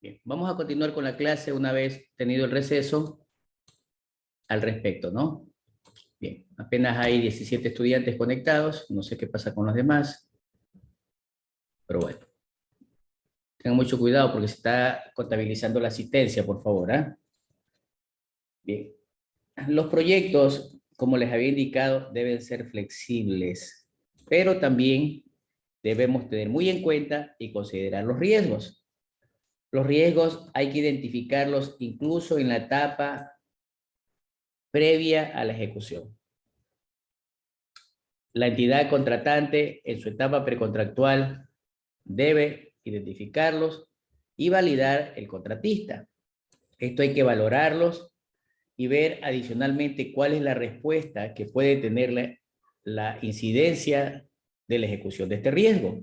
Bien, vamos a continuar con la clase una vez tenido el receso al respecto, ¿no? Bien, apenas hay 17 estudiantes conectados, no sé qué pasa con los demás, pero bueno, tengan mucho cuidado porque se está contabilizando la asistencia, por favor, ¿ah? Bien, los proyectos, como les había indicado, deben ser flexibles, pero también debemos tener muy en cuenta y considerar los riesgos. Los riesgos hay que identificarlos incluso en la etapa previa a la ejecución. La entidad contratante en su etapa precontractual debe identificarlos y validar el contratista. Esto hay que valorarlos y ver adicionalmente cuál es la respuesta que puede tener la incidencia de la ejecución de este riesgo.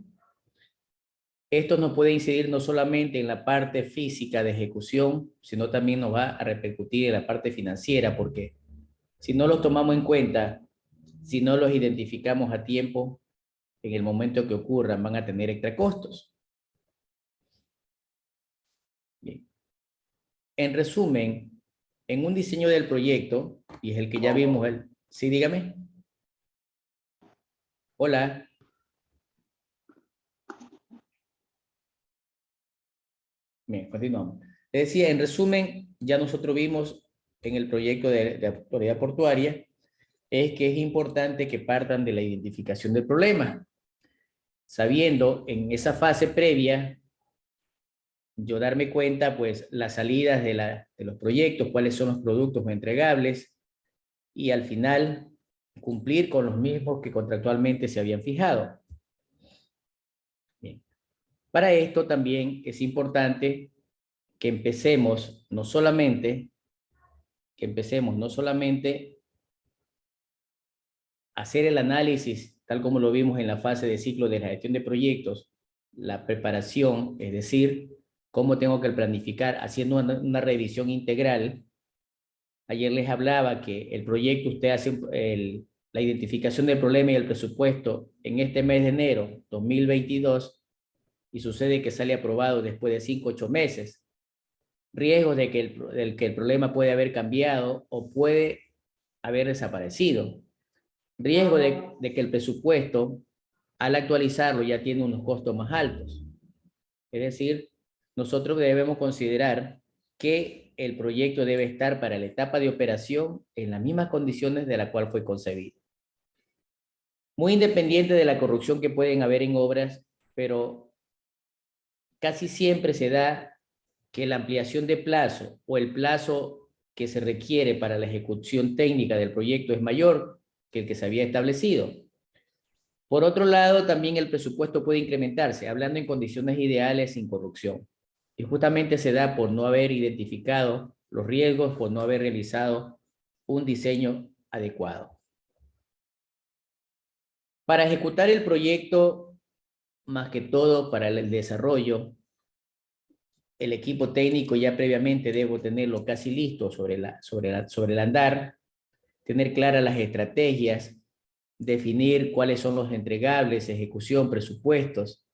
Esto nos puede incidir no solamente en la parte física de ejecución, sino también nos va a repercutir en la parte financiera, porque si no los tomamos en cuenta, si no los identificamos a tiempo, en el momento que ocurran van a tener extra costos. Bien. En resumen, en un diseño del proyecto, y es el que ya vimos, sí, dígame. Hola. Bien, continuamos. Les decía, en resumen, ya nosotros vimos en el proyecto de autoridad portuaria, es que es importante que partan de la identificación del problema, sabiendo en esa fase previa yo darme cuenta, pues, las salidas de los proyectos, cuáles son los productos entregables, y al final cumplir con los mismos que contractualmente se habían fijado. Bien. Para esto también es importante que empecemos no solamente a hacer el análisis, tal como lo vimos en la fase de ciclo de la gestión de proyectos, la preparación, es decir, cómo tengo que planificar, haciendo una revisión integral. Ayer les hablaba que el proyecto usted hace la identificación del problema y el presupuesto en este mes de enero 2022 y sucede que sale aprobado después de 5 o 8 meses. Riesgos de que el problema puede haber cambiado o puede haber desaparecido. Riesgo de que el presupuesto, al actualizarlo, ya tiene unos costos más altos. Es decir, nosotros debemos considerar que el proyecto debe estar para la etapa de operación en las mismas condiciones de la cual fue concebido. Muy independiente de la corrupción que pueden haber en obras, pero casi siempre se da que la ampliación de plazo o el plazo que se requiere para la ejecución técnica del proyecto es mayor que el que se había establecido. Por otro lado, también el presupuesto puede incrementarse, hablando en condiciones ideales sin corrupción. Y justamente se da por no haber identificado los riesgos, por no haber realizado un diseño adecuado. Para ejecutar el proyecto, más que todo para el desarrollo, el equipo técnico ya previamente debo tenerlo casi listo sobre el andar, tener claras las estrategias, definir cuáles son los entregables, ejecución, presupuestos,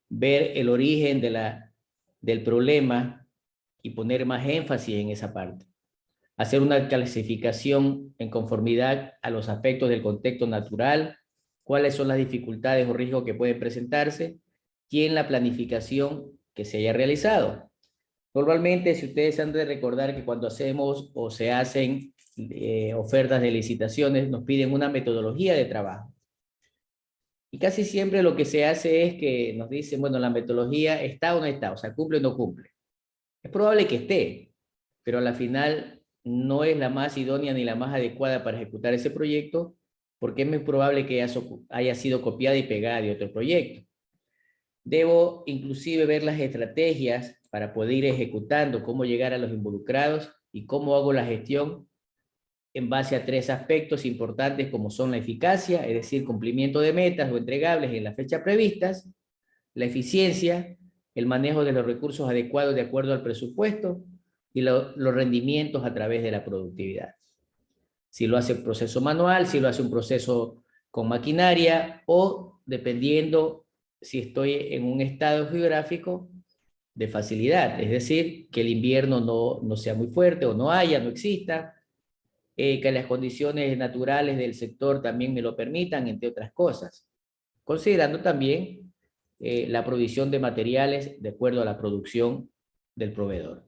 ver el origen del problema y poner más énfasis en esa parte. Hacer una clasificación en conformidad a los aspectos del contexto natural, cuáles son las dificultades o riesgos que pueden presentarse y en la planificación que se haya realizado. Normalmente, si ustedes han de recordar que cuando hacemos o se hacen ofertas de licitaciones, nos piden una metodología de trabajo. Y casi siempre lo que se hace es que nos dicen, bueno, la metodología está o no está, o sea, cumple o no cumple. Es probable que esté, pero a la final no es la más idónea ni la más adecuada para ejecutar ese proyecto, porque es muy probable que haya sido copiada y pegada de otro proyecto. Debo inclusive ver las estrategias para poder ir ejecutando, cómo llegar a los involucrados y cómo hago la gestión en base a 3 aspectos importantes como son la eficacia, es decir, cumplimiento de metas o entregables en las fechas previstas, la eficiencia, el manejo de los recursos adecuados de acuerdo al presupuesto y los rendimientos a través de la productividad. Si lo hace un proceso manual, si lo hace un proceso con maquinaria o dependiendo si estoy en un estado geográfico, de facilidad, es decir, que el invierno no sea muy fuerte o no haya, no exista, que las condiciones naturales del sector también me lo permitan, entre otras cosas, considerando también la provisión de materiales de acuerdo a la producción del proveedor.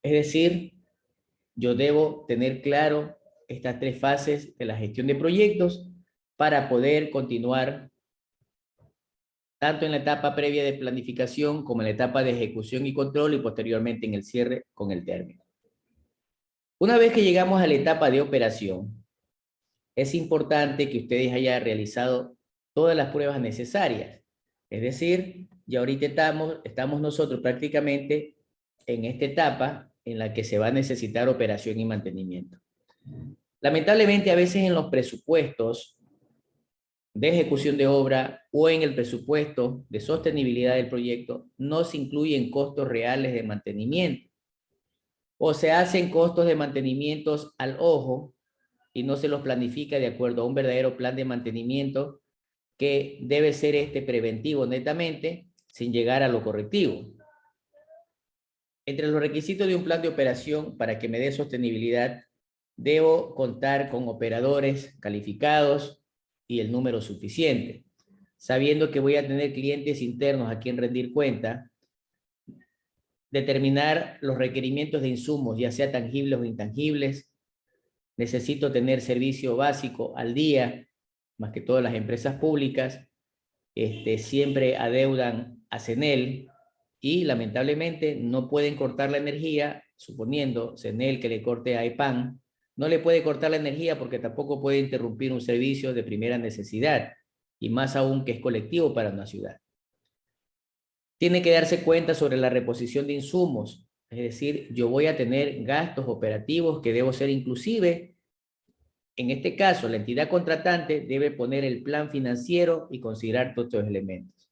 Es decir, yo debo tener claro estas tres fases de la gestión de proyectos para poder continuar tanto en la etapa previa de planificación como en la etapa de ejecución y control y posteriormente en el cierre con el término. Una vez que llegamos a la etapa de operación, es importante que ustedes hayan realizado todas las pruebas necesarias. Es decir, ya ahorita estamos nosotros prácticamente en esta etapa en la que se va a necesitar operación y mantenimiento. Lamentablemente, a veces en los presupuestos de ejecución de obra o en el presupuesto de sostenibilidad del proyecto no se incluyen costos reales de mantenimiento o se hacen costos de mantenimientos al ojo y no se los planifica de acuerdo a un verdadero plan de mantenimiento que debe ser preventivo netamente sin llegar a lo correctivo. Entre los requisitos de un plan de operación para que me dé sostenibilidad, debo contar con operadores calificados y el número suficiente, sabiendo que voy a tener clientes internos a quien rendir cuenta, determinar los requerimientos de insumos, ya sea tangibles o intangibles. Necesito tener servicio básico al día, más que todas las empresas públicas, siempre adeudan a CENEL y lamentablemente no pueden cortar la energía, suponiendo CENEL que le corte a EPAN, no le puede cortar la energía porque tampoco puede interrumpir un servicio de primera necesidad, y más aún que es colectivo para una ciudad. Tiene que darse cuenta sobre la reposición de insumos, es decir, yo voy a tener gastos operativos que debo ser inclusive. En este caso, la entidad contratante debe poner el plan financiero y considerar todos estos elementos.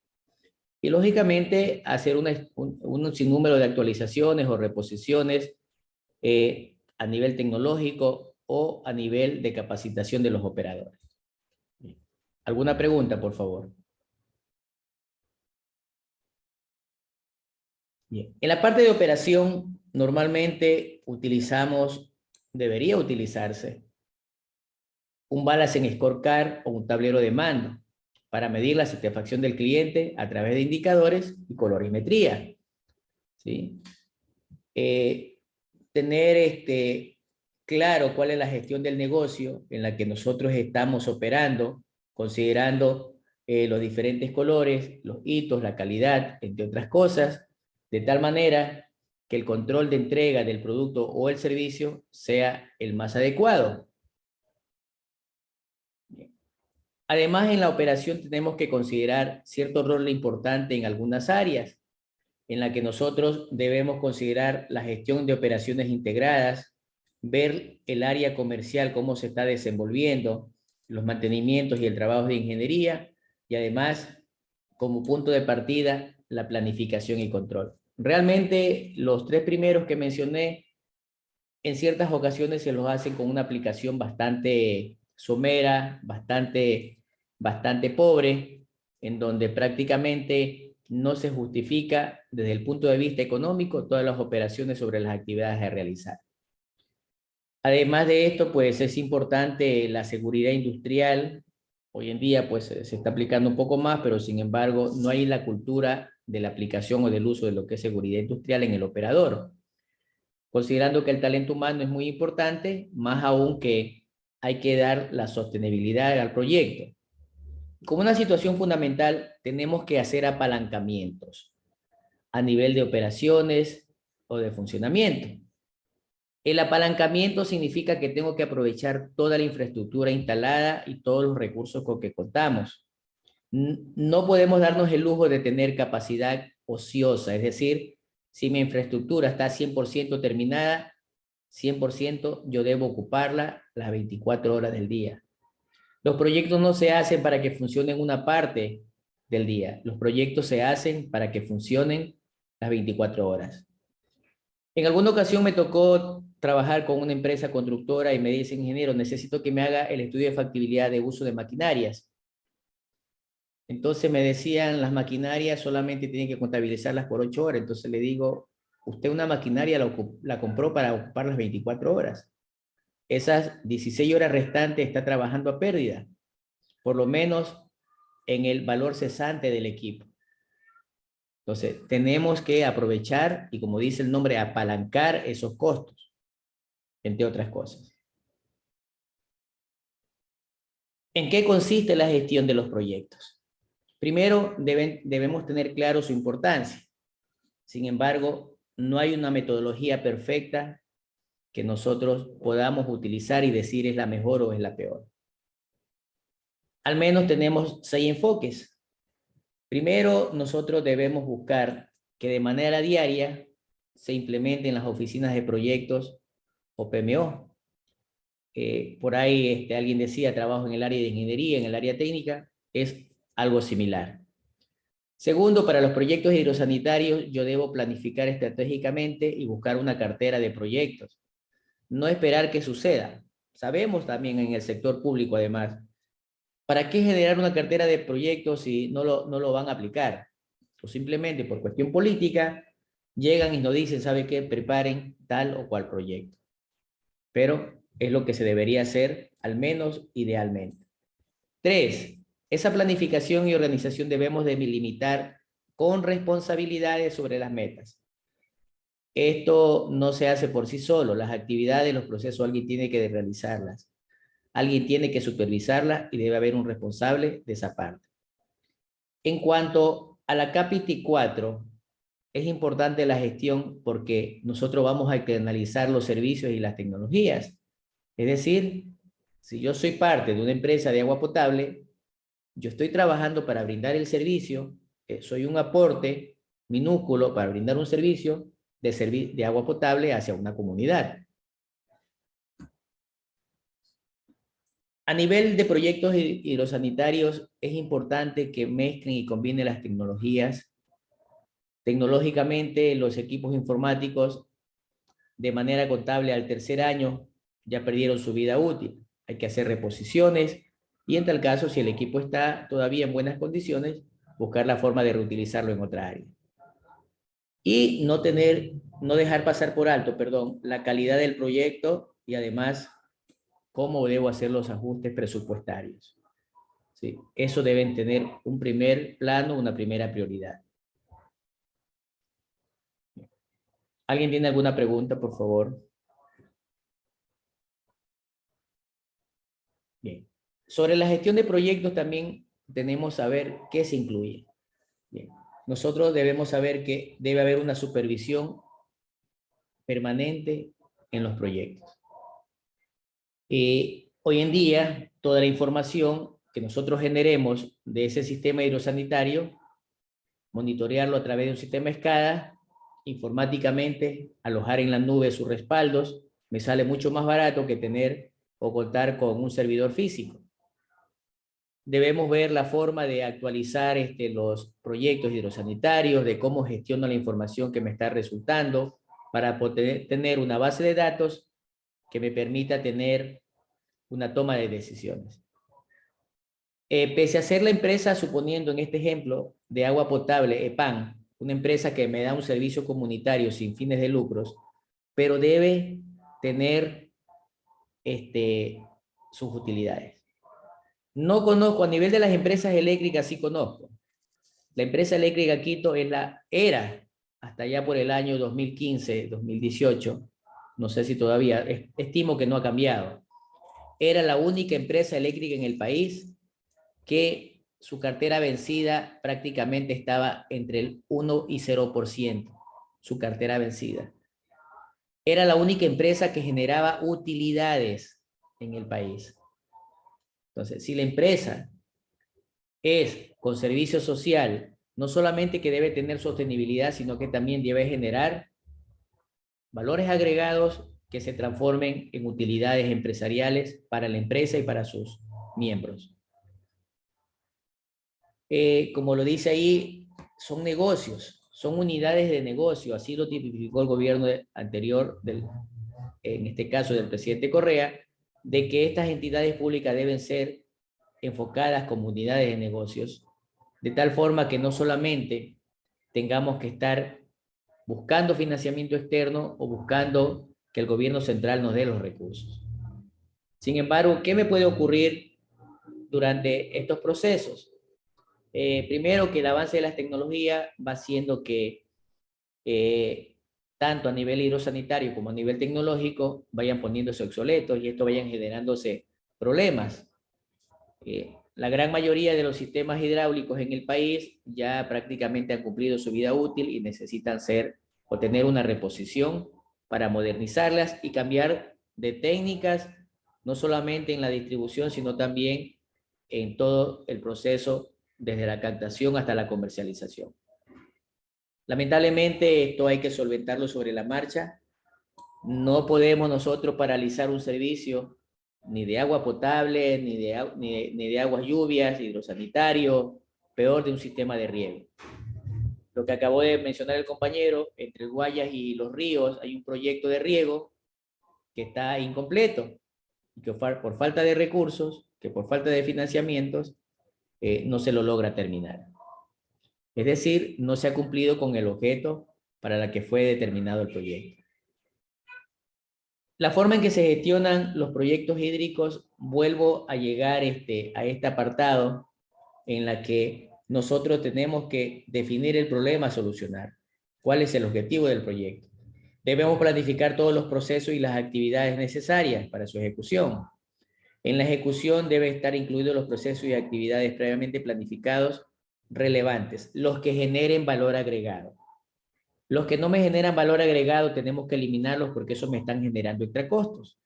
Y lógicamente hacer un sinnúmero de actualizaciones o reposiciones a nivel tecnológico o a nivel de capacitación de los operadores. ¿Alguna pregunta, por favor? Bien. En la parte de operación, normalmente debería utilizarse un balance en scorecard o un tablero de mando para medir la satisfacción del cliente a través de indicadores y colorimetría, ¿sí? Tener claro cuál es la gestión del negocio en la que nosotros estamos operando, considerando los diferentes colores, los hitos, la calidad, entre otras cosas, de tal manera que el control de entrega del producto o el servicio sea el más adecuado. Además, en la operación tenemos que considerar cierto rol importante en algunas áreas, en la que nosotros debemos considerar la gestión de operaciones integradas, ver el área comercial, cómo se está desenvolviendo, los mantenimientos y el trabajo de ingeniería, y además, como punto de partida, la planificación y control. Realmente, los tres primeros que mencioné, en ciertas ocasiones se los hacen con una aplicación bastante somera, bastante pobre, en donde prácticamente no se justifica desde el punto de vista económico todas las operaciones sobre las actividades a realizar. Además de esto, pues es importante la seguridad industrial. Hoy en día, pues se está aplicando un poco más, pero sin embargo, no hay la cultura de la aplicación o del uso de lo que es seguridad industrial en el operador. Considerando que el talento humano es muy importante, más aún que hay que dar la sostenibilidad al proyecto. Como una situación fundamental, tenemos que hacer apalancamientos a nivel de operaciones o de funcionamiento. El apalancamiento significa que tengo que aprovechar toda la infraestructura instalada y todos los recursos con que contamos. No podemos darnos el lujo de tener capacidad ociosa, es decir, si mi infraestructura está 100% terminada, 100% yo debo ocuparla las 24 horas del día. Los proyectos no se hacen para que funcionen una parte del día. Los proyectos se hacen para que funcionen las 24 horas. En alguna ocasión me tocó trabajar con una empresa constructora y me dice, ingeniero, necesito que me haga el estudio de factibilidad de uso de maquinarias. Entonces me decían, las maquinarias solamente tienen que contabilizarlas por 8 horas. Entonces le digo, usted una maquinaria la compró para ocupar las 24 horas. Esas 16 horas restantes está trabajando a pérdida, por lo menos en el valor cesante del equipo. Entonces, tenemos que aprovechar y, como dice el nombre, apalancar esos costos, entre otras cosas. ¿En qué consiste la gestión de los proyectos? Primero, debemos tener claro su importancia. Sin embargo, no hay una metodología perfecta que nosotros podamos utilizar y decir es la mejor o es la peor. Al menos tenemos 6 enfoques. Primero, nosotros debemos buscar que de manera diaria se implementen las oficinas de proyectos o PMO. Por ahí alguien decía, trabajo en el área de ingeniería, en el área técnica, es algo similar. Segundo, para los proyectos hidrosanitarios, yo debo planificar estratégicamente y buscar una cartera de proyectos. No esperar que suceda. Sabemos también en el sector público, además, ¿para qué generar una cartera de proyectos si no lo van a aplicar? O simplemente por cuestión política, llegan y nos dicen, ¿sabe qué? Preparen tal o cual proyecto. Pero es lo que se debería hacer, al menos idealmente. 3, esa planificación y organización debemos de limitar con responsabilidades sobre las metas. Esto no se hace por sí solo. Las actividades, los procesos, alguien tiene que realizarlas. Alguien tiene que supervisarlas y debe haber un responsable de esa parte. En cuanto a la CAPITI 4, es importante la gestión porque nosotros vamos a externalizar los servicios y las tecnologías. Es decir, si yo soy parte de una empresa de agua potable, yo estoy trabajando para brindar el servicio, soy un aporte minúsculo para brindar un servicio de agua potable hacia una comunidad. A nivel de proyectos hidrosanitarios, es importante que mezclen y combinen las tecnologías. Tecnológicamente, los equipos informáticos de manera contable al tercer año ya perdieron su vida útil. Hay que hacer reposiciones y en tal caso, si el equipo está todavía en buenas condiciones, buscar la forma de reutilizarlo en otra área. Y no dejar pasar por alto, perdón, la calidad del proyecto y además cómo debo hacer los ajustes presupuestarios. ¿Sí? Eso deben tener un primer plano, una primera prioridad. ¿Alguien tiene alguna pregunta, por favor? Bien. Sobre la gestión de proyectos también tenemos que saber qué se incluye. Bien. Nosotros debemos saber que debe haber una supervisión permanente en los proyectos. Hoy en día, toda la información que nosotros generemos de ese sistema hidrosanitario, monitorearlo a través de un sistema SCADA, informáticamente, alojar en la nube sus respaldos, me sale mucho más barato que tener o contar con un servidor físico. Debemos ver la forma de actualizar los proyectos hidrosanitarios, de cómo gestiono la información que me está resultando, para poder tener una base de datos que me permita tener una toma de decisiones. Pese a ser la empresa, suponiendo en este ejemplo, de agua potable, EPAN, una empresa que me da un servicio comunitario sin fines de lucros, pero debe tener sus utilidades. No conozco, a nivel de las empresas eléctricas sí conozco. La empresa eléctrica Quito era, hasta allá por el año 2015, 2018, no sé si todavía, estimo que no ha cambiado. Era la única empresa eléctrica en el país que su cartera vencida prácticamente estaba entre el 1 y 0%, su cartera vencida. Era la única empresa que generaba utilidades en el país. Entonces, si la empresa es con servicio social, no solamente que debe tener sostenibilidad, sino que también debe generar valores agregados que se transformen en utilidades empresariales para la empresa y para sus miembros. Como lo dice ahí, son negocios, son unidades de negocio, así lo tipificó el gobierno anterior, en este caso del presidente Correa, de que estas entidades públicas deben ser enfocadas como unidades de negocios de tal forma que no solamente tengamos que estar buscando financiamiento externo o buscando que el gobierno central nos dé los recursos. Sin embargo, ¿qué me puede ocurrir durante estos procesos? Primero, que el avance de las tecnologías va haciendo que tanto a nivel hidrosanitario como a nivel tecnológico vayan poniéndose obsoletos y esto vayan generándose problemas. La gran mayoría de los sistemas hidráulicos en el país ya prácticamente han cumplido su vida útil y necesitan ser o tener una reposición para modernizarlas y cambiar de técnicas, no solamente en la distribución, sino también en todo el proceso, desde la captación hasta la comercialización. Lamentablemente esto hay que solventarlo sobre la marcha. No podemos nosotros paralizar un servicio ni de agua potable, ni de aguas lluvias, hidrosanitario, peor de un sistema de riego. Lo que acabó de mencionar el compañero, entre el Guayas y los ríos hay un proyecto de riego que está incompleto, que por falta de recursos, que por falta de financiamientos, no se lo logra terminar. Es decir, no se ha cumplido con el objeto para la que fue determinado el proyecto. La forma en que se gestionan los proyectos hídricos, vuelvo a llegar a este apartado en la que nosotros tenemos que definir el problema a solucionar. ¿Cuál es el objetivo del proyecto? Debemos planificar todos los procesos y las actividades necesarias para su ejecución. En la ejecución debe estar incluidos los procesos y actividades previamente planificados relevantes, los que generen valor agregado. Los que no me generan valor agregado tenemos que eliminarlos porque eso me están generando extra costos.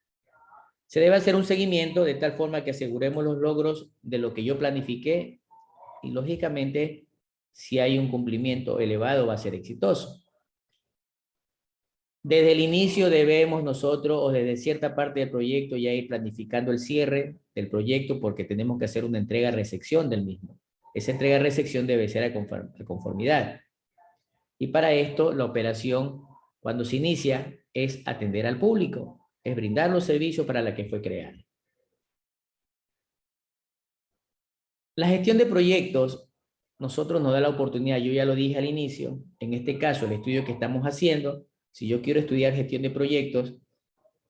Se debe hacer un seguimiento de tal forma que aseguremos los logros de lo que yo planifiqué y lógicamente si hay un cumplimiento elevado va a ser exitoso. Desde el inicio debemos nosotros o desde cierta parte del proyecto ya ir planificando el cierre del proyecto porque tenemos que hacer una entrega-recepción del mismo. Esa entrega-recepción debe ser a conformidad. Y para esto, la operación, cuando se inicia, es atender al público, es brindar los servicios para la que fue creada. La gestión de proyectos, nosotros nos da la oportunidad, yo ya lo dije al inicio, en este caso, el estudio que estamos haciendo, si yo quiero estudiar gestión de proyectos,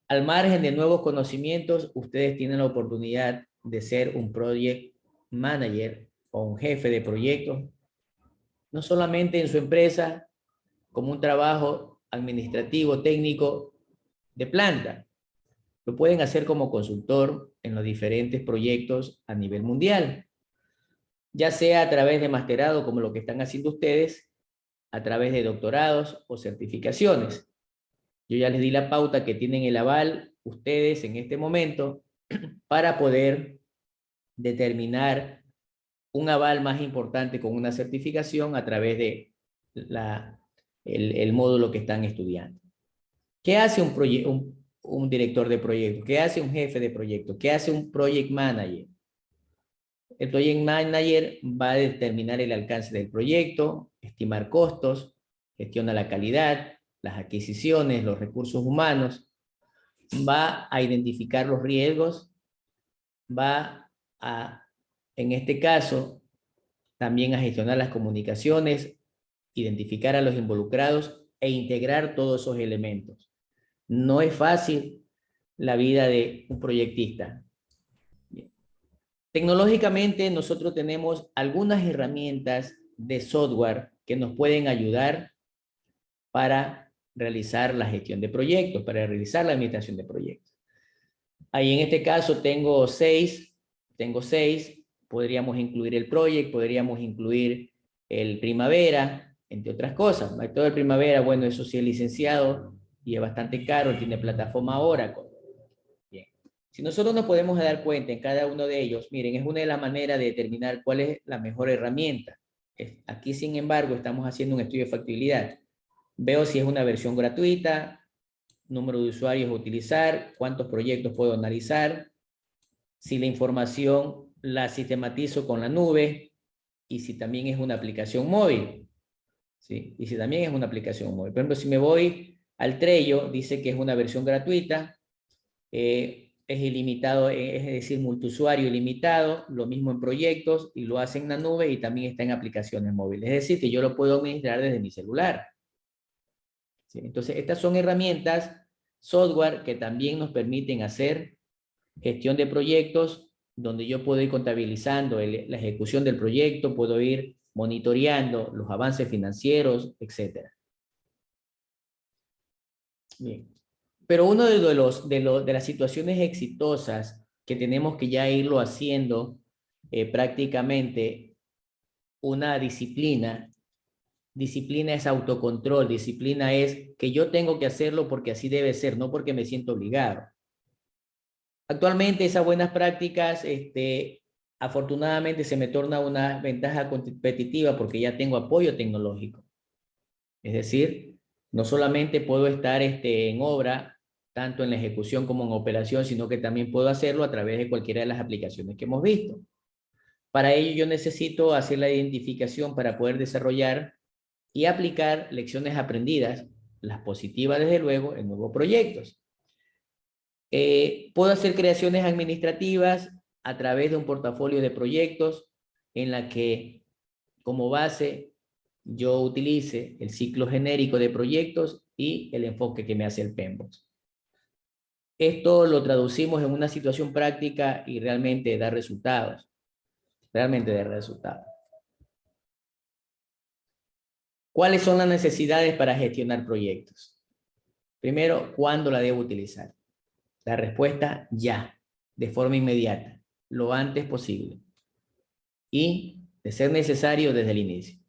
al margen de nuevos conocimientos, ustedes tienen la oportunidad de ser un project manager o un jefe de proyectos, no solamente en su empresa, como un trabajo administrativo, técnico de planta. Lo pueden hacer como consultor en los diferentes proyectos a nivel mundial, ya sea a través de masterado, como lo que están haciendo ustedes, a través de doctorados o certificaciones. Yo ya les di la pauta que tienen el aval ustedes en este momento para poder determinar un aval más importante con una certificación a través de el módulo que están estudiando. ¿Qué hace un director de proyecto? ¿Qué hace un jefe de proyecto? ¿Qué hace un project manager? El project manager va a determinar el alcance del proyecto, estimar costos, gestiona la calidad, las adquisiciones, los recursos humanos, va a identificar los riesgos, va a, en este caso, también a gestionar las comunicaciones, identificar a los involucrados e integrar todos esos elementos. No es fácil la vida de un proyectista. Bien. Tecnológicamente nosotros tenemos algunas herramientas de software que nos pueden ayudar para realizar la gestión de proyectos, para realizar la administración de proyectos. Ahí en este caso tengo seis, podríamos incluir el Project, podríamos incluir el Primavera, entre otras cosas. Todo el Primavera, bueno, eso sí es licenciado y es bastante caro, tiene plataforma Oracle. Bien. Si nosotros nos podemos dar cuenta en cada uno de ellos, miren, es una de las maneras de determinar cuál es la mejor herramienta. Aquí, sin embargo, estamos haciendo un estudio de factibilidad. Veo si es una versión gratuita, número de usuarios a utilizar, cuántos proyectos puedo analizar, si la información la sistematizo con la nube y si también es una aplicación móvil. ¿Sí? Y si también es una aplicación móvil. Por ejemplo, si me voy al Trello, dice que es una versión gratuita. es ilimitado, es decir, multiusuario ilimitado, lo mismo en proyectos y lo hace en la nube y también está en aplicaciones móviles. Es decir, que yo lo puedo administrar desde mi celular. ¿Sí? Entonces, estas son herramientas, software que también nos permiten hacer gestión de proyectos, donde yo puedo ir contabilizando la ejecución del proyecto, puedo ir monitoreando los avances financieros, etc. Bien. Pero uno de las situaciones exitosas que tenemos que ya irlo haciendo prácticamente una disciplina. Disciplina es autocontrol, disciplina es que yo tengo que hacerlo porque así debe ser, no porque me siento obligado. Actualmente esas buenas prácticas, afortunadamente se me torna una ventaja competitiva porque ya tengo apoyo tecnológico. Es decir, no solamente puedo estar en obra, tanto en la ejecución como en operación, sino que también puedo hacerlo a través de cualquiera de las aplicaciones que hemos visto. Para ello yo necesito hacer la identificación para poder desarrollar y aplicar lecciones aprendidas, las positivas desde luego, en nuevos proyectos. Puedo hacer creaciones administrativas a través de un portafolio de proyectos en la que como base yo utilice el ciclo genérico de proyectos y el enfoque que me hace el PMBOK. Esto lo traducimos en una situación práctica y realmente da resultados. Realmente da resultados. ¿Cuáles son las necesidades para gestionar proyectos? Primero, ¿cuándo la debo utilizar? La respuesta, ya, de forma inmediata, lo antes posible. Y, de ser necesario, desde el inicio.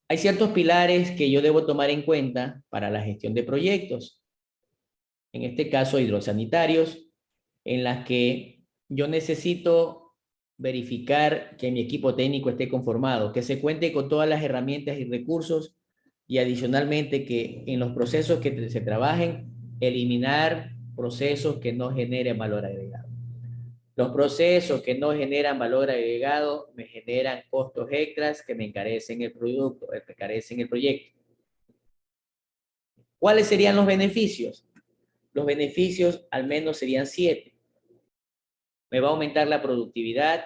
Hay ciertos pilares que yo debo tomar en cuenta para la gestión de proyectos. En este caso, hidrosanitarios, en las que yo necesito verificar que mi equipo técnico esté conformado, que se cuente con todas las herramientas y recursos y adicionalmente que en los procesos que se trabajen, eliminar procesos que no generen valor agregado. Los procesos que no generan valor agregado me generan costos extras que me encarecen el producto, me encarecen el proyecto. ¿Cuáles serían los beneficios? Los beneficios al menos serían 7. Me va a aumentar la productividad,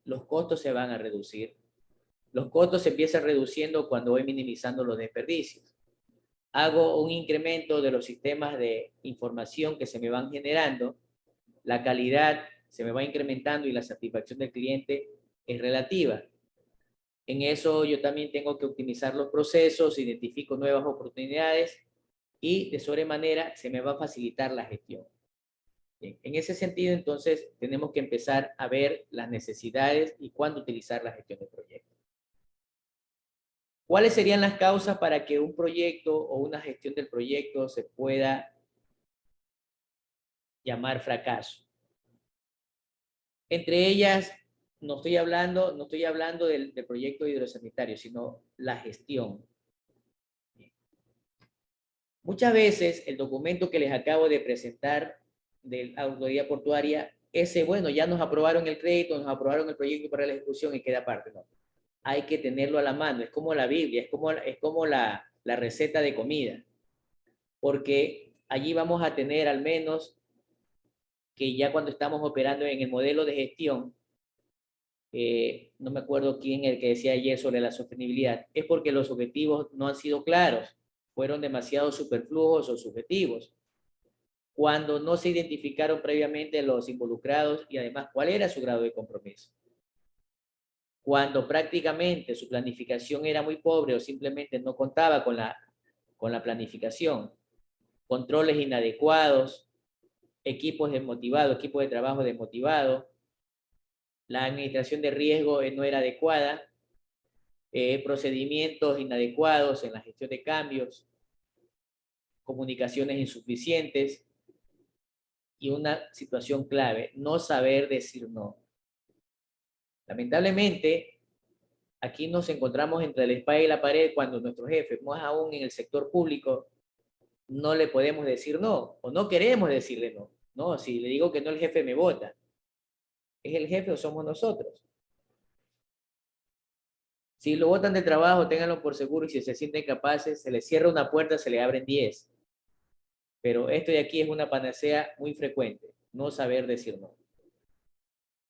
los costos se van a reducir. Los costos se empiezan reduciendo cuando voy minimizando los desperdicios. Hago un incremento de los sistemas de información que se me van generando, la calidad se me va incrementando y la satisfacción del cliente es relativa. En eso yo también tengo que optimizar los procesos, identifico nuevas oportunidades y de sobremanera se me va a facilitar la gestión. Bien, en ese sentido, entonces, tenemos que empezar a ver las necesidades y cuándo utilizar la gestión de proyectos. ¿Cuáles serían las causas para que un proyecto o una gestión del proyecto se pueda llamar fracaso? Entre ellas, no estoy hablando del proyecto hidrosanitario, sino la gestión. Muchas veces el documento que les acabo de presentar de la autoridad portuaria, ese, bueno, ya nos aprobaron el crédito, nos aprobaron el proyecto para la ejecución y queda aparte, no. Hay que tenerlo a la mano, es como la Biblia, es como la receta de comida, porque allí vamos a tener al menos que ya cuando estamos operando en el modelo de gestión, no me acuerdo quién el que decía ayer sobre la sostenibilidad, es porque los objetivos no han sido claros, fueron demasiado superfluos o subjetivos, cuando no se identificaron previamente los involucrados y además cuál era su grado de compromiso. Cuando prácticamente su planificación era muy pobre o simplemente no contaba con la planificación, controles inadecuados, equipos desmotivados, equipos de trabajo desmotivados, la administración de riesgo no era adecuada, procedimientos inadecuados en la gestión de cambios, comunicaciones insuficientes y una situación clave, no saber decir no. Lamentablemente, aquí nos encontramos entre la espada y la pared cuando nuestro jefe, más aún en el sector público, no le podemos decir no, o no queremos decirle no. No, si le digo que no, el jefe me vota. ¿Es el jefe o somos nosotros? Si lo botan de trabajo, ténganlo por seguro y si se sienten capaces, se les cierra una puerta, se le abren 10. Pero esto de aquí es una panacea muy frecuente. no saber decir no.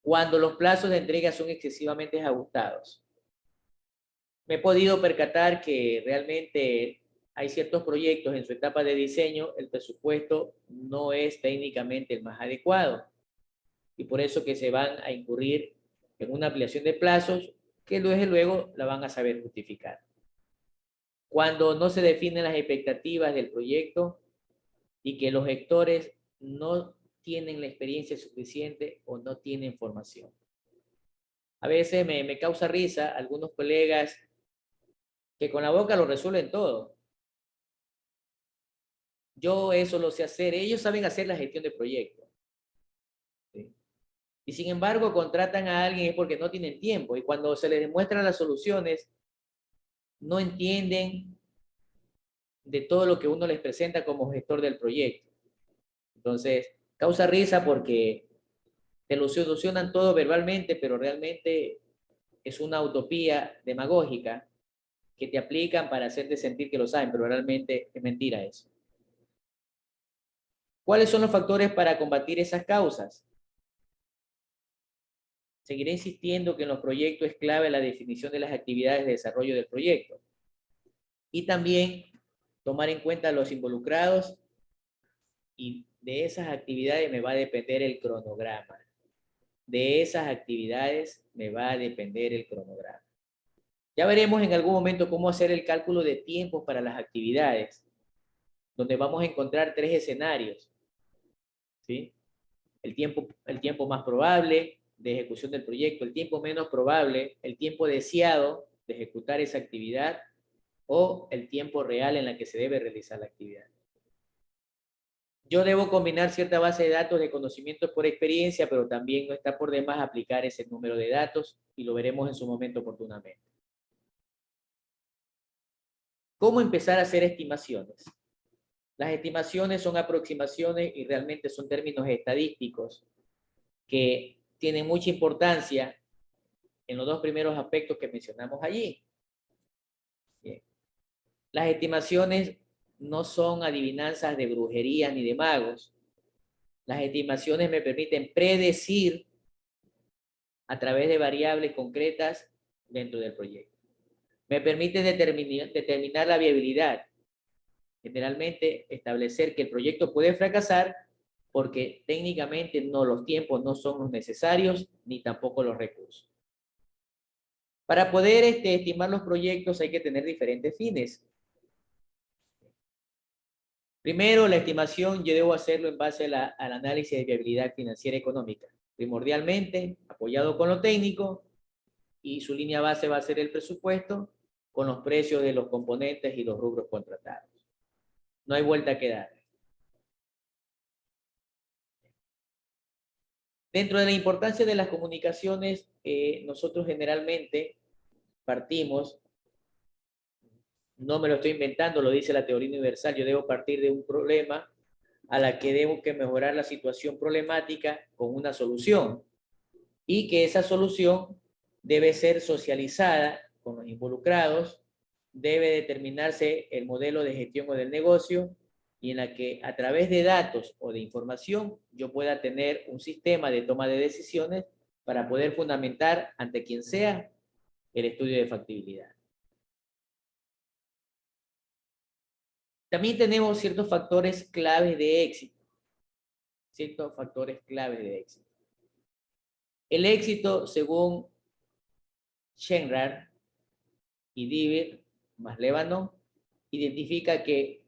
Cuando los plazos de entrega son excesivamente ajustados. Me he podido percatar que realmente hay ciertos proyectos en su etapa de diseño, el presupuesto no es técnicamente el más adecuado y por eso que se van a incurrir en una ampliación de plazos que luego la van a saber justificar. Cuando no se definen las expectativas del proyecto y que los gestores no tienen la experiencia suficiente o no tienen formación. A veces me causa risa algunos colegas que con la boca lo resuelven todo. Yo eso lo sé hacer, ellos saben hacer la gestión de proyectos. ¿Sí? Y sin embargo contratan a alguien es porque no tienen tiempo y cuando se les demuestran las soluciones no entienden de todo lo que uno les presenta como gestor del proyecto. Entonces, causa risa porque te lo solucionan todo verbalmente, pero realmente es una utopía demagógica que te aplican para hacerte sentir que lo saben, pero realmente es mentira eso. ¿Cuáles son los factores para combatir esas causas? Seguiré insistiendo que en los proyectos es clave la definición de las actividades de desarrollo del proyecto y también tomar en cuenta a los involucrados y de esas actividades me va a depender el cronograma. De esas actividades me va a depender el cronograma. Ya veremos en algún momento cómo hacer el cálculo de tiempos para las actividades, donde vamos a encontrar 3 escenarios. ¿Sí? El tiempo más probable de ejecución del proyecto, el tiempo menos probable, el tiempo deseado de ejecutar esa actividad o el tiempo real en la que se debe realizar la actividad. Yo debo combinar cierta base de datos de conocimientos por experiencia, pero también no está por demás aplicar ese número de datos y lo veremos en su momento oportunamente. ¿Cómo empezar a hacer estimaciones? Las estimaciones son aproximaciones y realmente son términos estadísticos que tienen mucha importancia en los 2 primeros aspectos que mencionamos allí. Bien. Las estimaciones no son adivinanzas de brujería ni de magos. Las estimaciones me permiten predecir a través de variables concretas dentro del proyecto. Me permite determinar la viabilidad. Generalmente establecer que el proyecto puede fracasar porque técnicamente los tiempos no son los necesarios ni tampoco los recursos. Para poder estimar los proyectos hay que tener diferentes fines. Primero, la estimación yo debo hacerlo en base al análisis de viabilidad financiera y económica. Primordialmente, apoyado con lo técnico, y su línea base va a ser el presupuesto con los precios de los componentes y los rubros contratados. No hay vuelta que dar. Dentro de la importancia de las comunicaciones, nosotros generalmente partimos, no me lo estoy inventando, lo dice la teoría universal, yo debo partir de un problema a la que debo que mejorar la situación problemática con una solución y que esa solución debe ser socializada con los involucrados, debe determinarse el modelo de gestión o del negocio y en la que a través de datos o de información yo pueda tener un sistema de toma de decisiones para poder fundamentar ante quien sea el estudio de factibilidad. También tenemos ciertos factores claves de éxito. Ciertos factores claves de éxito. El éxito, según Shenrar y Diver, más Lebanon, identifica que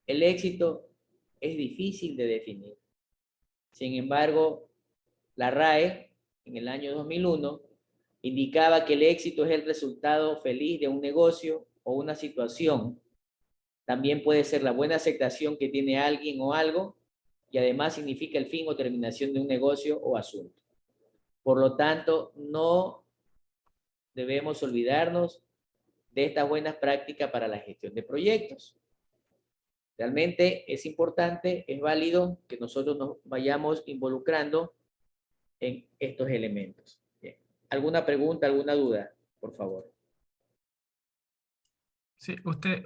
el éxito es difícil de definir. Sin embargo, la RAE, en el año 2001, indicaba que el éxito es el resultado feliz de un negocio o una situación. También puede ser la buena aceptación que tiene alguien o algo, y además significa el fin o terminación de un negocio o asunto. Por lo tanto, no debemos olvidarnos de estas buenas prácticas para la gestión de proyectos. Realmente es importante, es válido que nosotros nos vayamos involucrando en estos elementos. Bien. ¿Alguna pregunta, alguna duda? Por favor. Sí, usted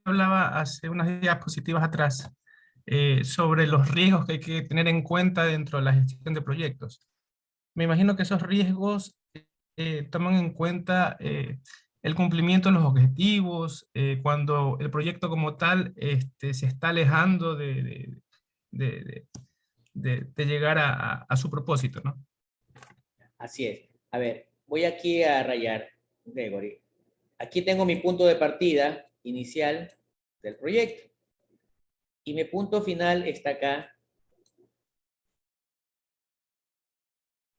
hablaba hace unas diapositivas atrás sobre los riesgos que hay que tener en cuenta dentro de la gestión de proyectos. Me imagino que esos riesgos toman en cuenta el cumplimiento de los objetivos, cuando el proyecto como tal se está alejando de, de- de llegar a su propósito, ¿no? Así es. A ver, voy aquí a rayar, Gregory. Aquí tengo mi punto de partida inicial del proyecto. Y mi punto final está acá.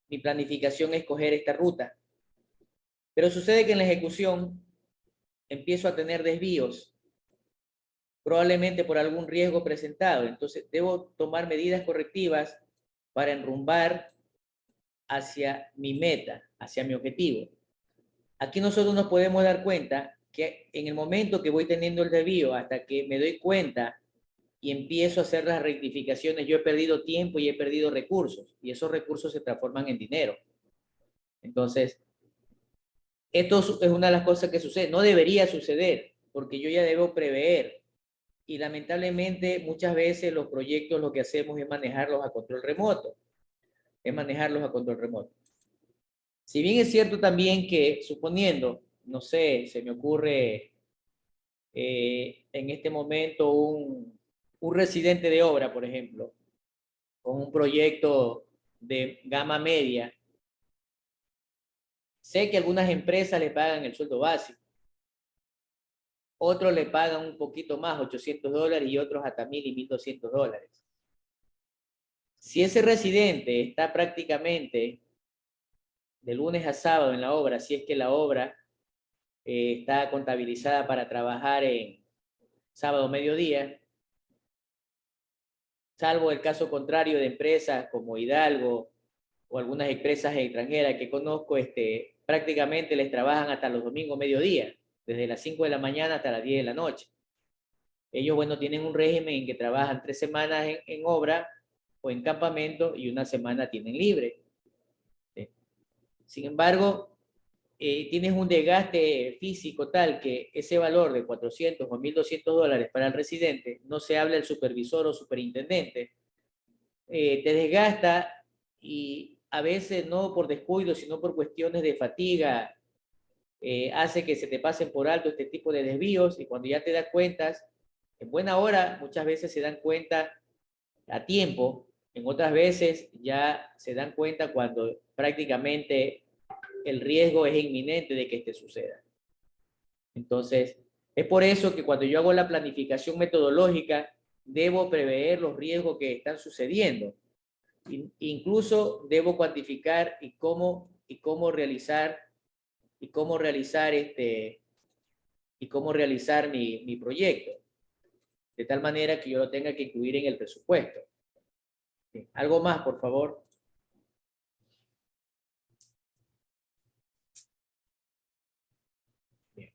Mi planificación es coger esta ruta. Pero sucede que en la ejecución empiezo a tener desvíos, probablemente por algún riesgo presentado. Entonces, debo tomar medidas correctivas para enrumbar hacia mi meta, hacia mi objetivo. Aquí nosotros nos podemos dar cuenta que en el momento que voy teniendo el desvío, hasta que me doy cuenta y empiezo a hacer las rectificaciones, yo he perdido tiempo y he perdido recursos, y esos recursos se transforman en dinero. Entonces, esto es una de las cosas que sucede. No debería suceder, porque yo ya debo prever. Y lamentablemente, muchas veces los proyectos lo que hacemos es manejarlos a control remoto. Es manejarlos a control remoto. Si bien es cierto también que, suponiendo, no sé, se me ocurre en este momento un residente de obra, por ejemplo, con un proyecto de gama media, sé que algunas empresas le pagan el sueldo básico, otros le pagan un poquito más, $800, y otros hasta $1,000 y $1,200. Si ese residente está prácticamente de lunes a sábado en la obra, si es que la obra está contabilizada para trabajar en sábado mediodía, salvo el caso contrario de empresas como Hidalgo o algunas empresas extranjeras que conozco, prácticamente les trabajan hasta los domingos mediodía, desde las 5 de la mañana hasta las 10 de la noche. Ellos, bueno, tienen un régimen en que trabajan 3 semanas en obra o en campamento y una semana tienen libre. ¿Sí? Sin embargo, tienes un desgaste físico tal que ese valor de 400 o $1,200 para el residente, no se habla el supervisor o superintendente, te desgasta, y a veces no por descuido, sino por cuestiones de fatiga, hace que se te pasen por alto este tipo de desvíos, y cuando ya te das cuenta, en buena hora, muchas veces se dan cuenta a tiempo, en otras veces ya se dan cuenta cuando prácticamente el riesgo es inminente de que este suceda. Entonces, es por eso que cuando yo hago la planificación metodológica, debo prever los riesgos que están sucediendo. Incluso debo cuantificar y cómo realizar mi proyecto, de tal manera que yo lo tenga que incluir en el presupuesto. Bien. Algo más, por favor. Bien.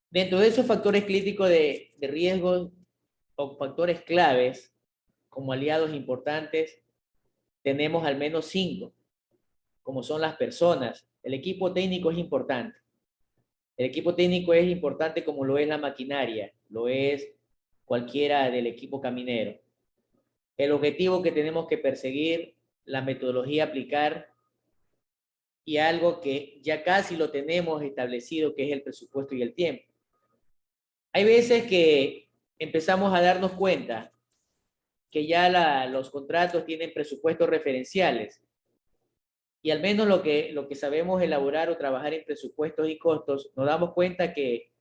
Dentro de esos factores críticos de riesgo o factores claves como aliados importantes, tenemos al menos 5, como son las personas. El equipo técnico es importante. El equipo técnico es importante como lo es la maquinaria, lo es cualquiera del equipo caminero. El objetivo que tenemos que perseguir, la metodología a aplicar, y algo que ya casi lo tenemos establecido, que es el presupuesto y el tiempo. Hay veces que empezamos a darnos cuenta que ya los contratos tienen presupuestos referenciales, y al menos lo que sabemos elaborar o trabajar en presupuestos y costos, nos damos cuenta que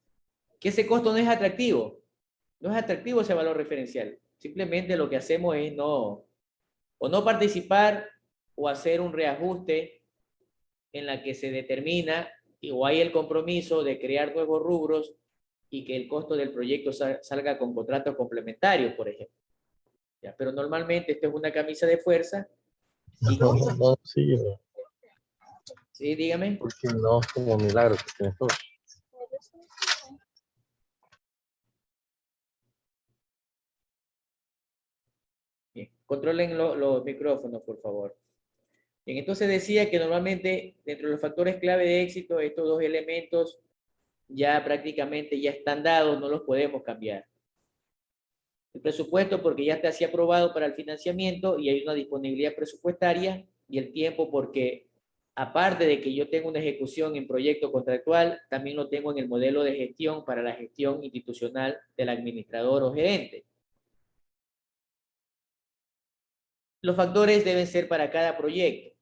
ese costo no es atractivo. No es atractivo ese valor referencial. Simplemente lo que hacemos es no participar, o hacer un reajuste en la que se determina o hay el compromiso de crear nuevos rubros y que el costo del proyecto salga con contratos complementarios, por ejemplo. ¿Ya? Pero normalmente esto es una camisa de fuerza. Y No, no, sí, sí, dígame. porque no es como milagro que tienes todo. Bien. Controlen los micrófonos, por favor. Bien, entonces decía que normalmente dentro de los factores clave de éxito, estos dos elementos ya prácticamente ya están dados, no los podemos cambiar. El presupuesto porque ya está así aprobado para el financiamiento y hay una disponibilidad presupuestaria, y el tiempo porque aparte de que yo tengo una ejecución en proyecto contractual, también lo tengo en el modelo de gestión para la gestión institucional del administrador o gerente. Los factores deben ser para cada proyecto.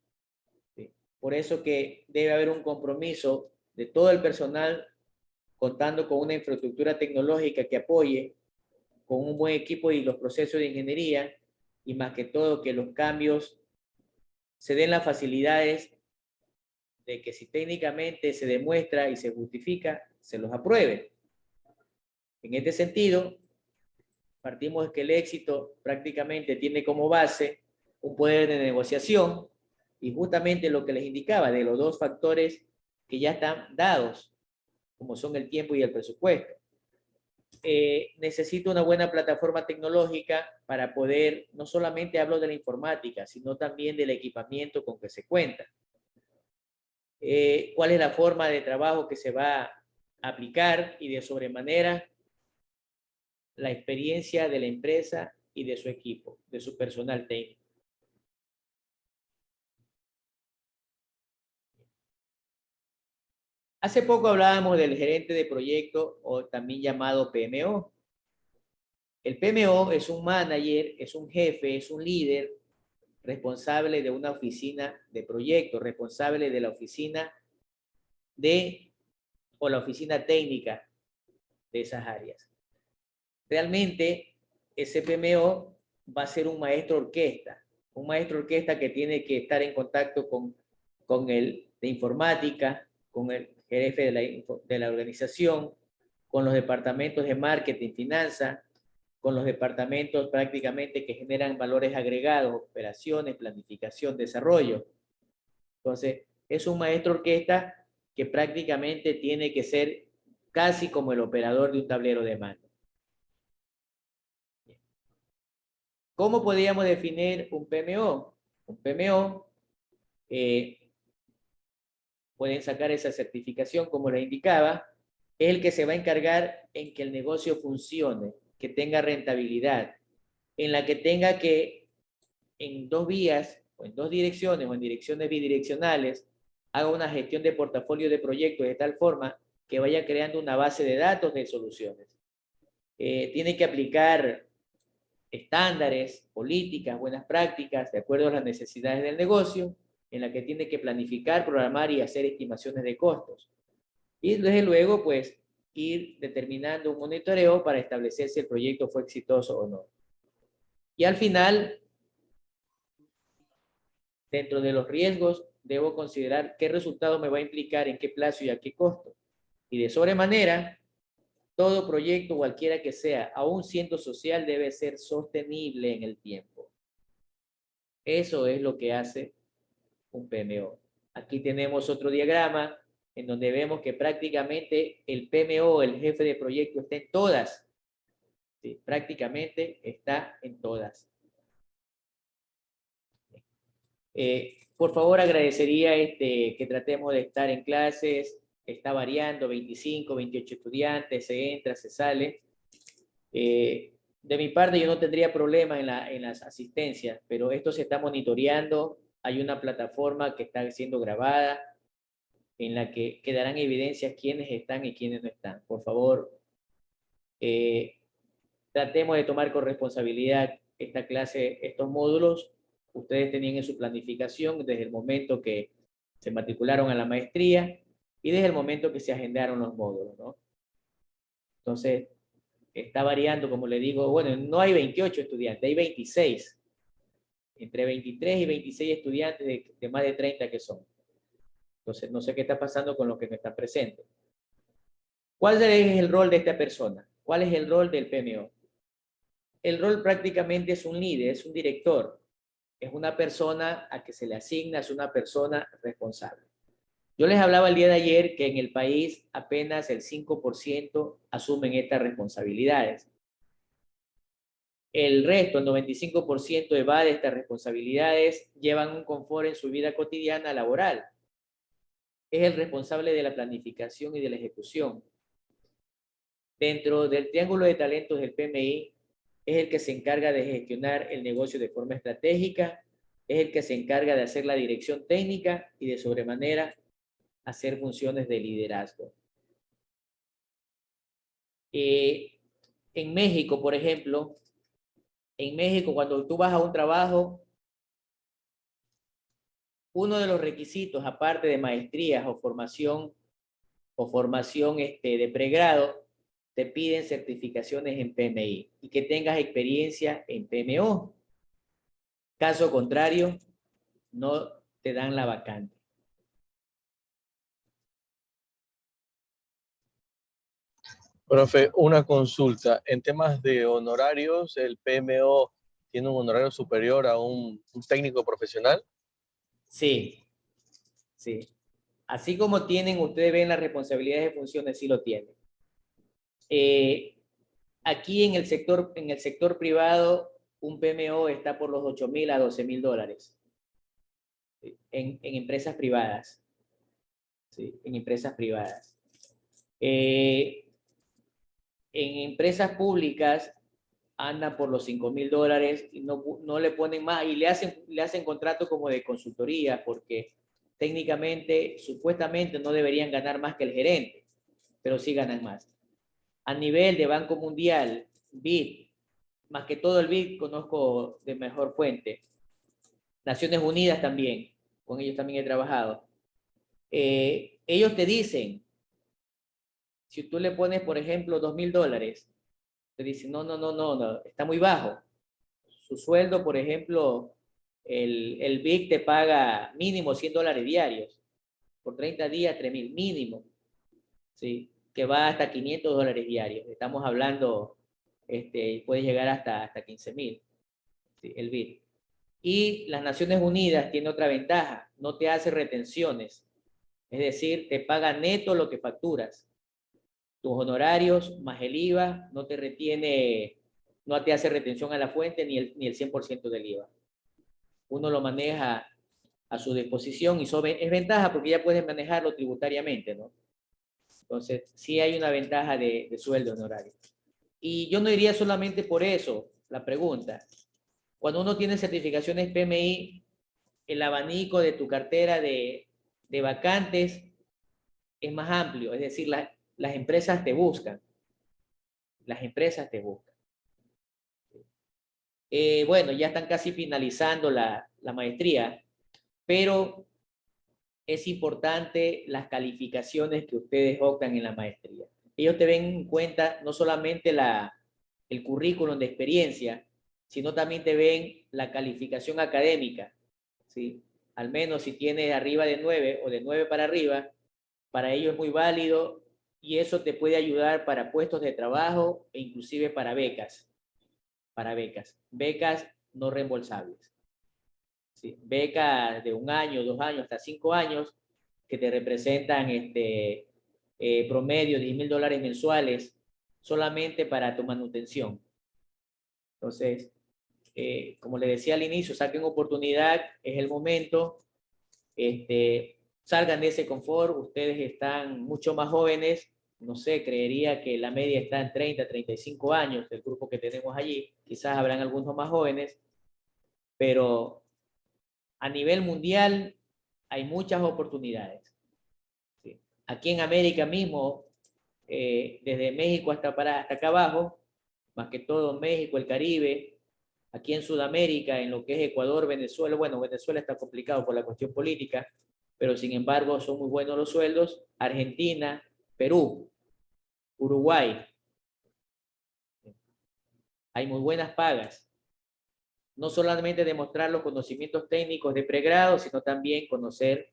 ¿Sí? Por eso que debe haber un compromiso de todo el personal contando con una infraestructura tecnológica que apoye, con un buen equipo y los procesos de ingeniería, y más que todo que los cambios se den las facilidades de que si técnicamente se demuestra y se justifica, se los apruebe. En este sentido, partimos de que el éxito prácticamente tiene como base un poder de negociación, y justamente lo que les indicaba de los dos factores que ya están dados, como son el tiempo y el presupuesto. Necesito una buena plataforma tecnológica para poder, no solamente hablo de la informática, sino también del equipamiento con que se cuenta. ¿Cuál es la forma de trabajo que se va a aplicar? Y de sobremanera, la experiencia de la empresa y de su equipo, de su personal técnico. Hace poco hablábamos del gerente de proyecto, o también llamado PMO. El PMO es un manager, es un jefe, es un líder responsable de una oficina de proyecto, responsable de la oficina o la oficina técnica de esas áreas. Realmente, ese PMO va a ser un maestro orquesta que tiene que estar en contacto con el de informática, con el jefe de la organización, con los departamentos de marketing, finanzas, con los departamentos prácticamente que generan valores agregados, operaciones, planificación, desarrollo. Entonces, es un maestro orquesta que prácticamente tiene que ser casi como el operador de un tablero de mando. ¿Cómo podríamos definir un PMO? Un PMO, pueden sacar esa certificación como les indicaba, es el que se va a encargar en que el negocio funcione, que tenga rentabilidad, en la que tenga que en dos vías, o en dos direcciones, o en direcciones bidireccionales, haga una gestión de portafolio de proyectos de tal forma que vaya creando una base de datos de soluciones. Tiene que aplicar estándares, políticas, buenas prácticas, de acuerdo a las necesidades del negocio, en la que tiene que planificar, programar y hacer estimaciones de costos. Y desde luego, pues, ir determinando un monitoreo para establecer si el proyecto fue exitoso o no. Y al final, dentro de los riesgos, debo considerar qué resultado me va a implicar, en qué plazo y a qué costo. Y de sobremanera, todo proyecto, cualquiera que sea, aún siendo social, debe ser sostenible en el tiempo. Eso es lo que hace un PMO. Aquí tenemos otro diagrama en donde vemos que prácticamente el PMO, el jefe de proyecto, está en todas. Sí, prácticamente está en todas. Por favor, agradecería que tratemos de estar en clases. Está variando, 25, 28 estudiantes, se entra, se sale. De mi parte, yo no tendría problema en las asistencias, pero esto se está monitoreando. Hay una plataforma que está siendo grabada, en la que quedarán evidencias quiénes están y quiénes no están. Por favor, tratemos de tomar con responsabilidad esta clase, estos módulos. Ustedes tenían en su planificación desde el momento que se matricularon a la maestría y desde el momento que se agendaron los módulos, ¿no? Entonces, está variando, como le digo, bueno, no hay 28 estudiantes, hay 26. Entre 23 y 26 estudiantes de más de 30 que son. Entonces, no sé qué está pasando con los que no están presentes. ¿Cuál es el rol de esta persona? ¿Cuál es el rol del PMO? El rol prácticamente es un líder, es un director. Es una persona a que se le asigna, es una persona responsable. Yo les hablaba el día de ayer que en el país apenas el 5% asumen estas responsabilidades. El resto, el 95%, evade estas responsabilidades, llevan un confort en su vida cotidiana laboral. Es el responsable de la planificación y de la ejecución. Dentro del triángulo de talentos del PMI, es el que se encarga de gestionar el negocio de forma estratégica, es el que se encarga de hacer la dirección técnica y de sobremanera hacer funciones de liderazgo. En México, por ejemplo, en México cuando tú vas a un trabajo, uno de los requisitos, aparte de maestrías o formación de pregrado, te piden certificaciones en PMI y que tengas experiencia en PMO. Caso contrario, no te dan la vacante. Profe, una consulta. En temas de honorarios, ¿el PMO tiene un honorario superior a un técnico profesional? Sí, sí. Así como tienen, ustedes ven las responsabilidades de funciones, sí lo tienen. Aquí en el sector privado, un PMO está por los $8,000 a $12,000 en empresas privadas. ¿Sí? En empresas privadas. En empresas públicas andan por los $5,000 y no le ponen más y le hacen contrato como de consultoría porque técnicamente, supuestamente no deberían ganar más que el gerente, pero sí ganan más. A nivel de Banco Mundial, BID, más que todo el BID conozco de mejor fuente. Naciones Unidas también, con ellos también he trabajado. Ellos te dicen, si tú le pones, por ejemplo, $2,000, te dicen, no, está muy bajo. Su sueldo, por ejemplo, el BIC te paga mínimo $100 diarios. Por 30 días, 3,000 mínimo. ¿Sí? Que va hasta $500 diarios. Estamos hablando, puede llegar hasta 15,000. ¿Sí? El BIC. Y las Naciones Unidas tiene otra ventaja. No te hace retenciones. Es decir, te paga neto lo que facturas. Tus honorarios más el IVA no te retiene, no te hace retención a la fuente ni el 100% del IVA. Uno lo maneja a su disposición y es ventaja porque ya puedes manejarlo tributariamente, ¿no? Entonces, sí hay una ventaja de sueldo honorario. Y yo no iría solamente por eso, la pregunta. Cuando uno tiene certificaciones PMI, el abanico de tu cartera de vacantes es más amplio, es decir, las empresas te buscan. Las empresas te buscan. Bueno, ya están casi finalizando la maestría, pero es importante las calificaciones que ustedes optan en la maestría. Ellos te ven en cuenta no solamente el currículum de experiencia, sino también te ven la calificación académica, ¿sí? Al menos si tienes arriba de 9 o de 9 para arriba, para ellos es muy válido y eso te puede ayudar para puestos de trabajo e inclusive para becas. Becas no reembolsables. ¿Sí? Becas de 1 año, 2 años, hasta 5 años, que te representan promedio de $10,000 mensuales solamente para tu manutención. Entonces, como le decía al inicio, saquen oportunidad, es el momento, salgan de ese confort, ustedes están mucho más jóvenes, no sé, creería que la media está en 30, 35 años, del grupo que tenemos allí, quizás habrán algunos más jóvenes, pero a nivel mundial hay muchas oportunidades. ¿Sí? Aquí en América mismo, desde México hasta acá abajo, más que todo México, el Caribe, aquí en Sudamérica, en lo que es Ecuador, Venezuela, bueno, Venezuela está complicado por la cuestión política, pero sin embargo son muy buenos los sueldos, Argentina, Perú, Uruguay, hay muy buenas pagas. No solamente demostrar los conocimientos técnicos de pregrado, sino también conocer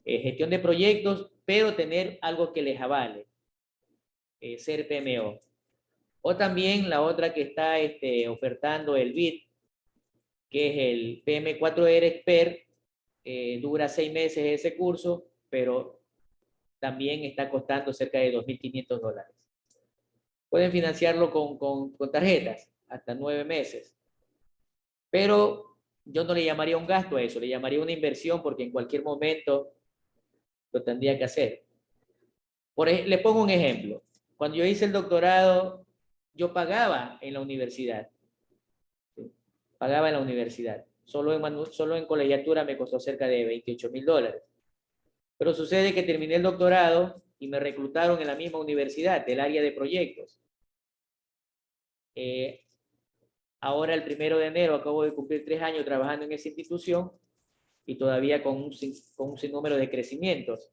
gestión de proyectos, pero tener algo que les avale, ser PMO. O también la otra que está ofertando el BID, que es el PM4R Expert, dura 6 meses ese curso, pero también está costando cerca de $2,500. Pueden financiarlo con tarjetas, hasta 9 meses. Pero yo no le llamaría un gasto a eso, le llamaría una inversión porque en cualquier momento lo tendría que hacer. Les pongo un ejemplo. Cuando yo hice el doctorado, yo pagaba en la universidad. pagaba en la universidad. Solo en colegiatura me costó cerca de $28.000. Pero sucede que terminé el doctorado y me reclutaron en la misma universidad, del área de proyectos. Ahora, el 1 de enero, acabo de cumplir 3 años trabajando en esa institución y todavía con un sinnúmero de crecimientos,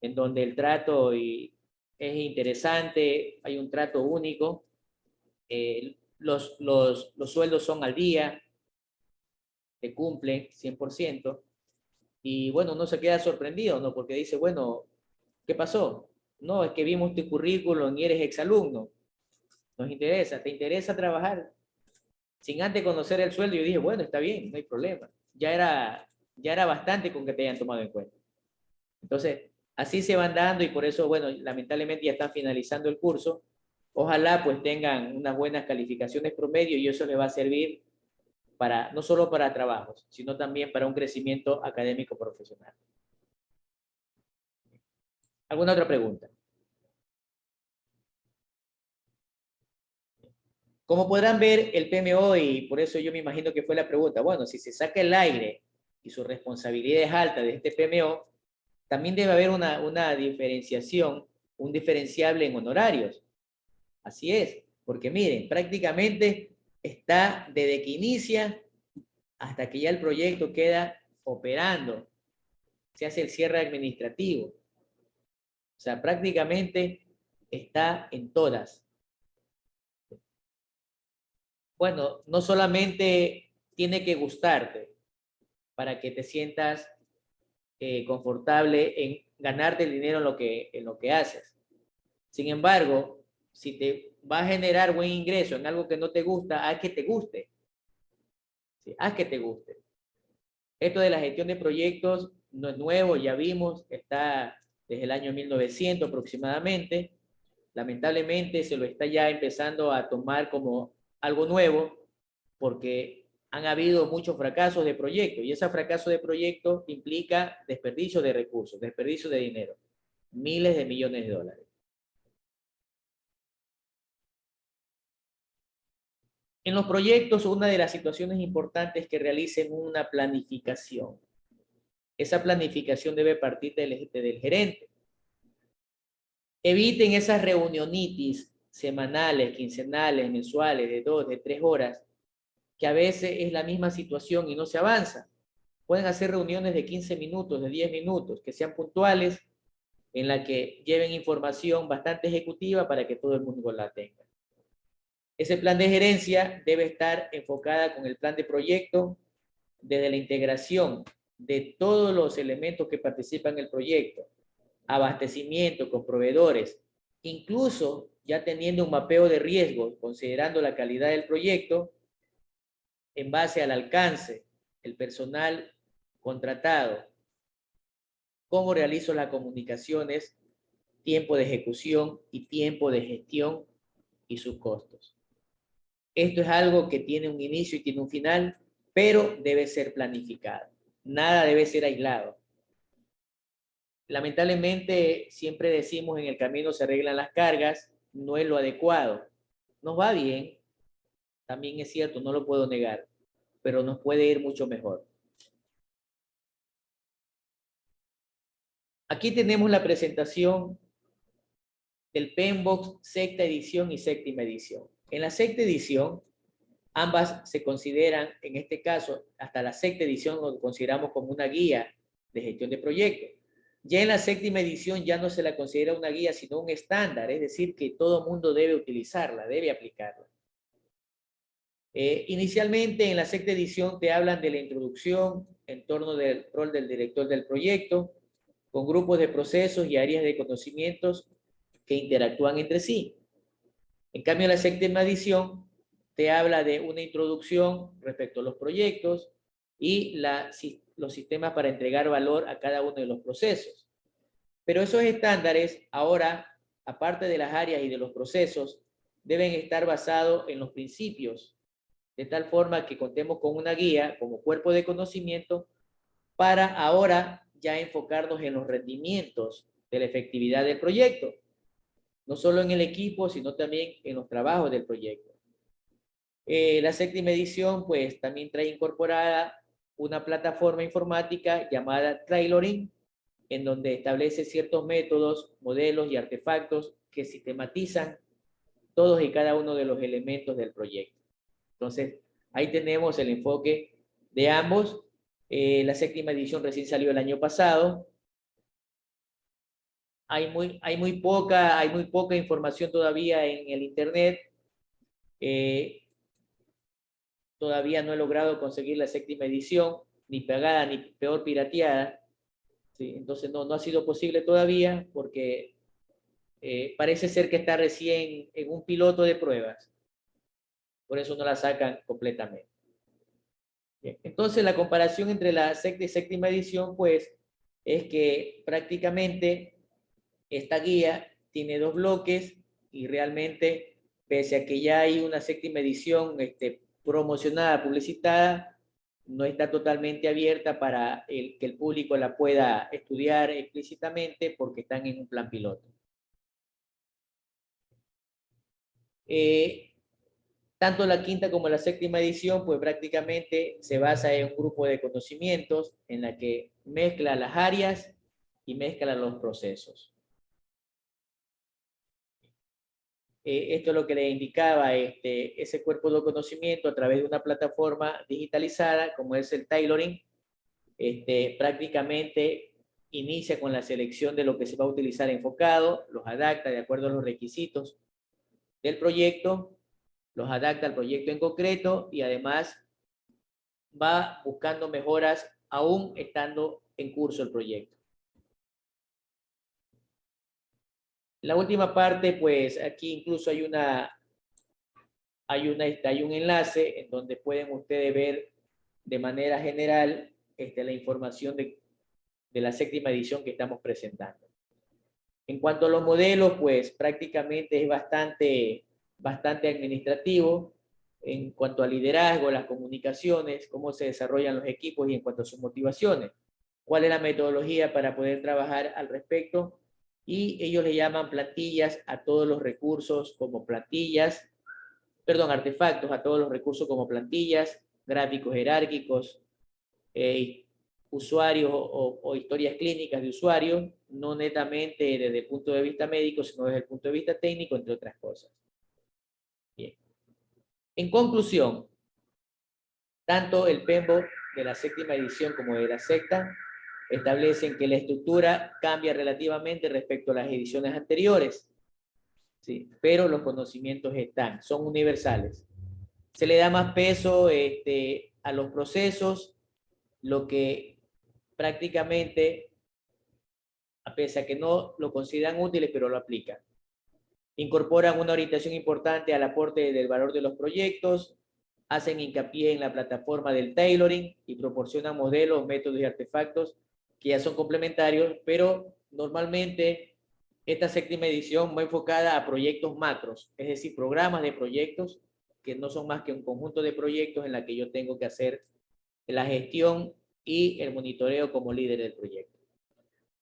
en donde el trato es interesante, hay un trato único, los sueldos son al día, se cumplen 100%, y bueno, uno se queda sorprendido, ¿no? Porque dice, bueno, ¿qué pasó? No, es que vimos tu currículum y eres exalumno. Nos interesa, ¿te interesa trabajar? Sin antes conocer el sueldo, yo dije, bueno, está bien, no hay problema. Ya era bastante con que te hayan tomado en cuenta. Entonces, así se van dando y por eso, bueno, lamentablemente ya están finalizando el curso. Ojalá pues tengan unas buenas calificaciones promedio y eso les va a servir para, no solo para trabajos, sino también para un crecimiento académico profesional. ¿Alguna otra pregunta? Como podrán ver, el PMO, y por eso yo me imagino que fue la pregunta, bueno, si se saca el aire y su responsabilidad es alta de este PMO, también debe haber una diferenciación, un diferenciable en honorarios. Así es, porque miren, prácticamente está desde que inicia hasta que ya el proyecto queda operando, se hace el cierre administrativo. O sea, prácticamente está en todas. Bueno, no solamente tiene que gustarte para que te sientas confortable en ganarte el dinero en lo que haces. Sin embargo, si te va a generar buen ingreso en algo que no te gusta, haz que te guste. ¿Sí? Haz que te guste. Esto de la gestión de proyectos no es nuevo, ya vimos, está desde el año 1900 aproximadamente. Lamentablemente se lo está ya empezando a tomar como algo nuevo porque han habido muchos fracasos de proyectos y ese fracaso de proyectos implica desperdicio de recursos, desperdicio de dinero, miles de millones de dólares. En los proyectos, una de las situaciones importantes es que realicen una planificación. Esa planificación debe partir del gerente. Eviten esas reunionitis semanales, quincenales, mensuales, de 2, de 3 horas, que a veces es la misma situación y no se avanza. Pueden hacer reuniones de 15 minutos, de 10 minutos, que sean puntuales, en la que lleven información bastante ejecutiva para que todo el mundo la tenga. Ese plan de gerencia debe estar enfocada con el plan de proyecto desde la integración de todos los elementos que participan en el proyecto, abastecimiento con proveedores, incluso ya teniendo un mapeo de riesgos, considerando la calidad del proyecto en base al alcance, el personal contratado, cómo realizo las comunicaciones, tiempo de ejecución y tiempo de gestión y sus costos. Esto es algo que tiene un inicio y tiene un final, pero debe ser planificado. Nada debe ser aislado. Lamentablemente, siempre decimos en el camino se arreglan las cargas, no es lo adecuado. Nos va bien, también es cierto, no lo puedo negar, pero nos puede ir mucho mejor. Aquí tenemos la presentación del PMBOK sexta edición y séptima edición. En la sexta edición, ambas se consideran, en este caso, hasta la sexta edición lo consideramos como una guía de gestión de proyectos. Ya en la séptima edición ya no se la considera una guía, sino un estándar, es decir, que todo mundo debe utilizarla, debe aplicarla. Inicialmente, en la sexta edición te hablan de la introducción en torno del rol del director del proyecto, con grupos de procesos y áreas de conocimientos que interactúan entre sí. En cambio, la séptima edición te habla de una introducción respecto a los proyectos y los sistemas para entregar valor a cada uno de los procesos. Pero esos estándares ahora, aparte de las áreas y de los procesos, deben estar basados en los principios, de tal forma que contemos con una guía como cuerpo de conocimiento para ahora ya enfocarnos en los rendimientos de la efectividad del proyecto, no solo en el equipo, sino también en los trabajos del proyecto. La séptima edición pues también trae incorporada una plataforma informática llamada Tailoring, en donde establece ciertos métodos, modelos y artefactos que sistematizan todos y cada uno de los elementos del proyecto. Entonces, ahí tenemos el enfoque de ambos. La séptima edición recién salió el año pasado. Hay muy poca información todavía en el internet. Todavía no he logrado conseguir la séptima edición, ni pagada ni peor pirateada. ¿Sí? Entonces no ha sido posible todavía porque parece ser que está recién en un piloto de pruebas. Por eso no la sacan completamente. Bien. Entonces la comparación entre la sexta y séptima edición pues es que prácticamente esta guía tiene 2 bloques y realmente pese a que ya hay una séptima edición promocionada, publicitada, no está totalmente abierta para que el público la pueda estudiar explícitamente porque están en un plan piloto. Tanto la quinta como la séptima edición, pues prácticamente se basa en un grupo de conocimientos en la que mezcla las áreas y mezcla los procesos. Esto es lo que le indicaba ese cuerpo de conocimiento a través de una plataforma digitalizada como es el Tailoring. Prácticamente inicia con la selección de lo que se va a utilizar enfocado, los adapta de acuerdo a los requisitos del proyecto, los adapta al proyecto en concreto y además va buscando mejoras aún estando en curso el proyecto. La última parte, pues aquí incluso hay un enlace en donde pueden ustedes ver de manera general la información de la séptima edición que estamos presentando. En cuanto a los modelos, pues prácticamente es bastante administrativo. En cuanto al liderazgo, las comunicaciones, cómo se desarrollan los equipos y en cuanto a sus motivaciones, cuál es la metodología para poder trabajar al respecto. Y ellos le llaman plantillas a todos los recursos como plantillas, artefactos a todos los recursos como plantillas, gráficos jerárquicos, usuarios o historias clínicas de usuarios, no netamente desde el punto de vista médico, sino desde el punto de vista técnico, entre otras cosas. Bien. En conclusión, tanto el PMBOK de la séptima edición como de la sexta establecen que la estructura cambia relativamente respecto a las ediciones anteriores, ¿sí? Pero los conocimientos son universales. Se le da más peso a los procesos, lo que prácticamente, a pesar de que no lo consideran útiles, pero lo aplican. Incorporan una orientación importante al aporte del valor de los proyectos, hacen hincapié en la plataforma del tailoring y proporcionan modelos, métodos y artefactos que ya son complementarios, pero normalmente esta séptima edición va enfocada a proyectos macros, es decir, programas de proyectos que no son más que un conjunto de proyectos en la que yo tengo que hacer la gestión y el monitoreo como líder del proyecto.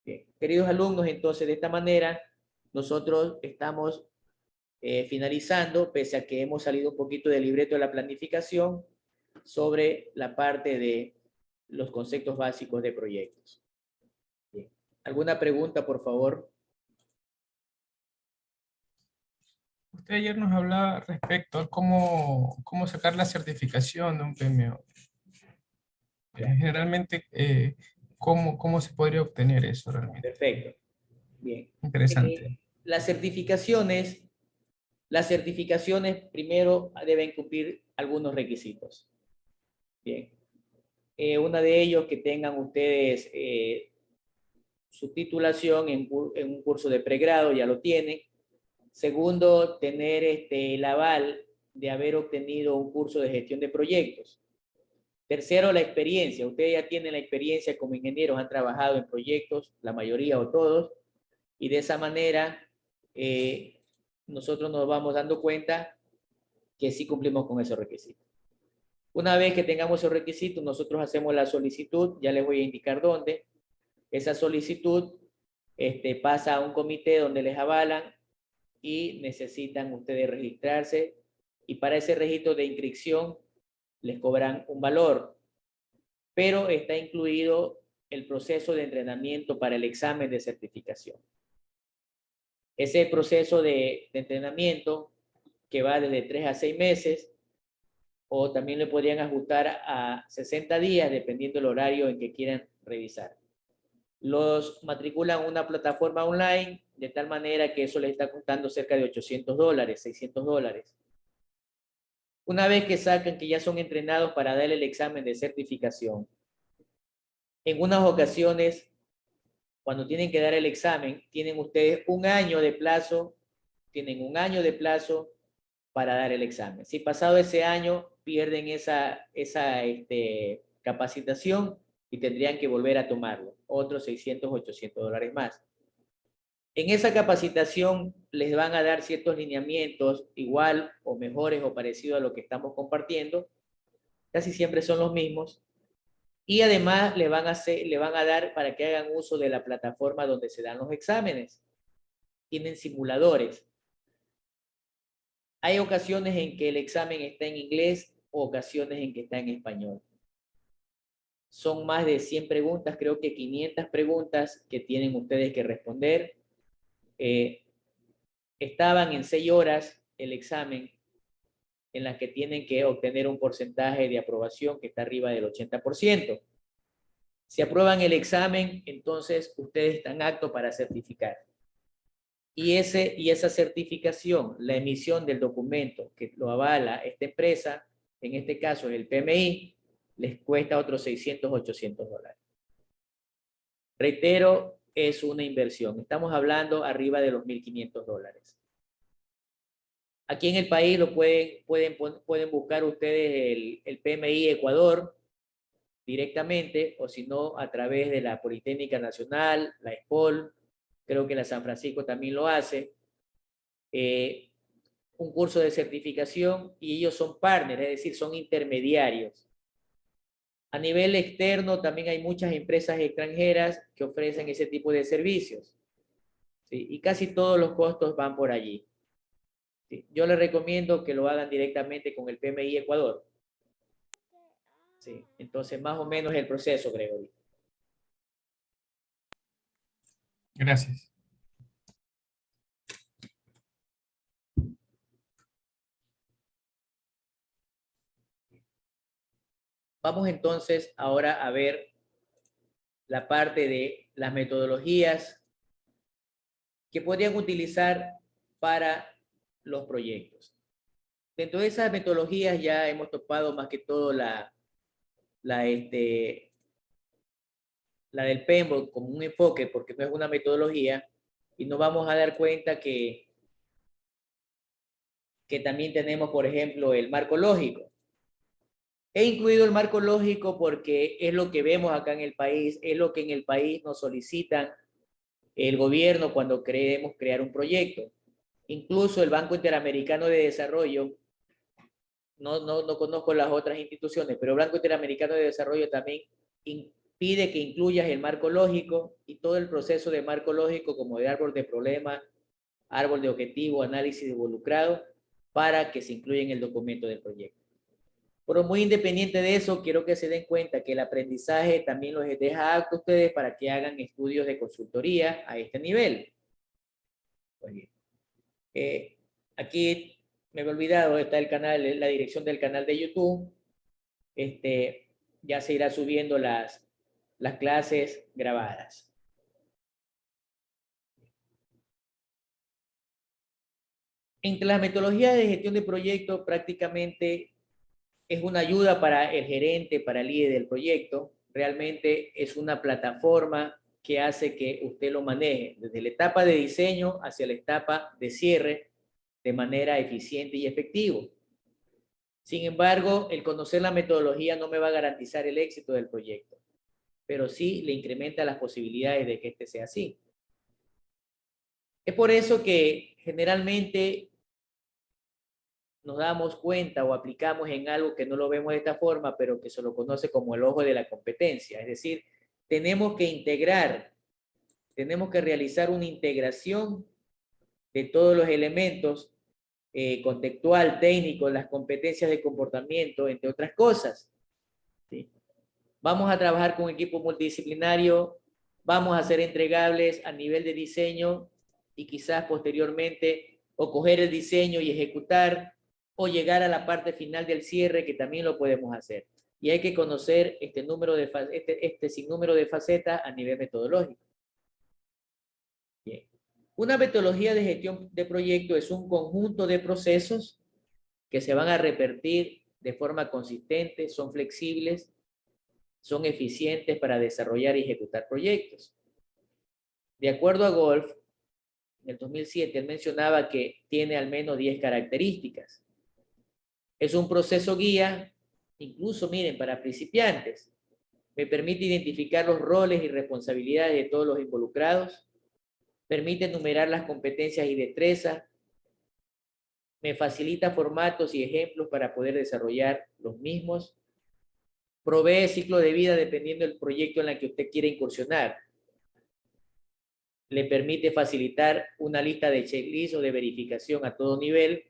Bien. Queridos alumnos, entonces de esta manera nosotros estamos finalizando, pese a que hemos salido un poquito del libreto de la planificación, sobre la parte de los conceptos básicos de proyectos. Bien. ¿Alguna pregunta, por favor? Usted ayer nos hablaba respecto a cómo sacar la certificación de un PMO. Generalmente, ¿cómo se podría obtener eso realmente? Perfecto. Bien. Interesante. Las certificaciones primero deben cumplir algunos requisitos. Bien. Uno de ellos que tengan ustedes su titulación en un curso de pregrado, ya lo tienen. Segundo, tener el aval de haber obtenido un curso de gestión de proyectos. Tercero, la experiencia. Ustedes ya tienen la experiencia como ingenieros, han trabajado en proyectos, la mayoría o todos, y de esa manera nosotros nos vamos dando cuenta que sí cumplimos con esos requisitos. Una vez que tengamos esos requisitos, nosotros hacemos la solicitud, ya les voy a indicar dónde. Esa solicitud pasa a un comité donde les avalan y necesitan ustedes registrarse y para ese registro de inscripción les cobran un valor, pero está incluido el proceso de entrenamiento para el examen de certificación. Ese proceso de entrenamiento que va desde 3 a 6 meses, o también le podrían ajustar a 60 días, dependiendo del horario en que quieran revisar. Los matriculan en una plataforma online, de tal manera que eso les está costando cerca de $800, $600. Una vez que sacan que ya son entrenados para dar el examen de certificación, en unas ocasiones, cuando tienen que dar el examen, tienen ustedes un año de plazo, para dar el examen. Si pasado ese año pierden esa capacitación y tendrían que volver a tomarlo, otros $600, $800 más. En esa capacitación les van a dar ciertos lineamientos igual o mejores o parecidos a lo que estamos compartiendo, casi siempre son los mismos, y además le van a dar para que hagan uso de la plataforma donde se dan los exámenes. Tienen simuladores. Hay ocasiones en que el examen está en inglés o ocasiones en que está en español. Son más de 100 preguntas, creo que 500 preguntas que tienen ustedes que responder. Estaban en 6 horas el examen, en las que tienen que obtener un porcentaje de aprobación que está arriba del 80%. Si aprueban el examen, entonces ustedes están aptos para certificar. Y esa certificación, la emisión del documento que lo avala esta empresa, en este caso es el PMI, les cuesta otros $600, $800. Reitero, es una inversión. Estamos hablando arriba de los $1,500. Aquí en el país lo pueden buscar ustedes el PMI Ecuador directamente, o si no, a través de la Politécnica Nacional, la ESPOL, creo que la San Francisco también lo hace. Un curso de certificación, y ellos son partners, es decir, son intermediarios. A nivel externo también hay muchas empresas extranjeras que ofrecen ese tipo de servicios, ¿sí? Y casi todos los costos van por allí, ¿sí? Yo les recomiendo que lo hagan directamente con el PMI Ecuador, ¿sí? Entonces, más o menos el proceso, Gregory. Gracias. Vamos entonces ahora a ver la parte de las metodologías que podrían utilizar para los proyectos. Dentro de esas metodologías ya hemos topado más que todo la del PMBOK como un enfoque, porque no es una metodología, y nos vamos a dar cuenta que también tenemos, por ejemplo, el marco lógico. He incluido el marco lógico porque es lo que vemos acá en el país, es lo que en el país nos solicitan el gobierno cuando queremos crear un proyecto. Incluso el Banco Interamericano de Desarrollo, no conozco las otras instituciones, pero el Banco Interamericano de Desarrollo también pide que incluyas el marco lógico y todo el proceso de marco lógico, como de árbol de problema, árbol de objetivo, análisis de involucrado, para que se incluya en el documento del proyecto. Pero muy independiente de eso, quiero que se den cuenta que el aprendizaje también los deja aptos a ustedes para que hagan estudios de consultoría a este nivel. Muy bien. Aquí me he olvidado, está el canal, la dirección del canal de YouTube. Ya se irá subiendo las clases grabadas. Entre las metodologías de gestión de proyectos, prácticamente es una ayuda para el gerente, para el líder del proyecto. Realmente es una plataforma que hace que usted lo maneje desde la etapa de diseño hacia la etapa de cierre de manera eficiente y efectiva. Sin embargo, el conocer la metodología no me va a garantizar el éxito del proyecto, pero sí le incrementa las posibilidades de que este sea así. Es por eso que generalmente nos damos cuenta o aplicamos en algo que no lo vemos de esta forma, pero que se lo conoce como el ojo de la competencia. Es decir, tenemos que integrar, tenemos que realizar una integración de todos los elementos contextual, técnico, las competencias de comportamiento, entre otras cosas. ¿Sí? Vamos a trabajar con un equipo multidisciplinario, vamos a hacer entregables a nivel de diseño y quizás posteriormente o coger el diseño y ejecutar o llegar a la parte final del cierre, que también lo podemos hacer. Y hay que conocer este sinnúmero de facetas a nivel metodológico. Bien. Una metodología de gestión de proyecto es un conjunto de procesos que se van a repetir de forma consistente, son flexibles, son eficientes para desarrollar y ejecutar proyectos. De acuerdo a Golf, en el 2007, él mencionaba que tiene al menos 10 características. Es un proceso guía, incluso miren, para principiantes. Me permite identificar los roles y responsabilidades de todos los involucrados. Permite enumerar las competencias y destrezas. Me facilita formatos y ejemplos para poder desarrollar los mismos. Provee ciclo de vida dependiendo del proyecto en el que usted quiere incursionar. Le permite facilitar una lista de checklist o de verificación a todo nivel.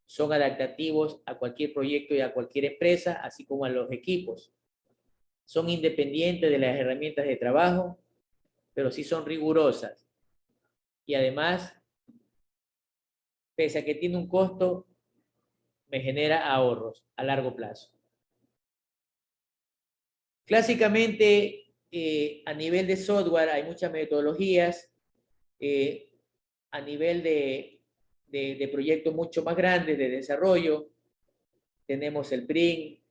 Son adaptativos a cualquier proyecto y a cualquier empresa, así como a los equipos. Son independientes de las herramientas de trabajo, pero sí son rigurosas. Y además, pese a que tiene un costo, me genera ahorros a largo plazo. Clásicamente, a nivel de software hay muchas metodologías. A nivel de proyectos mucho más grandes de desarrollo, tenemos el PRINC,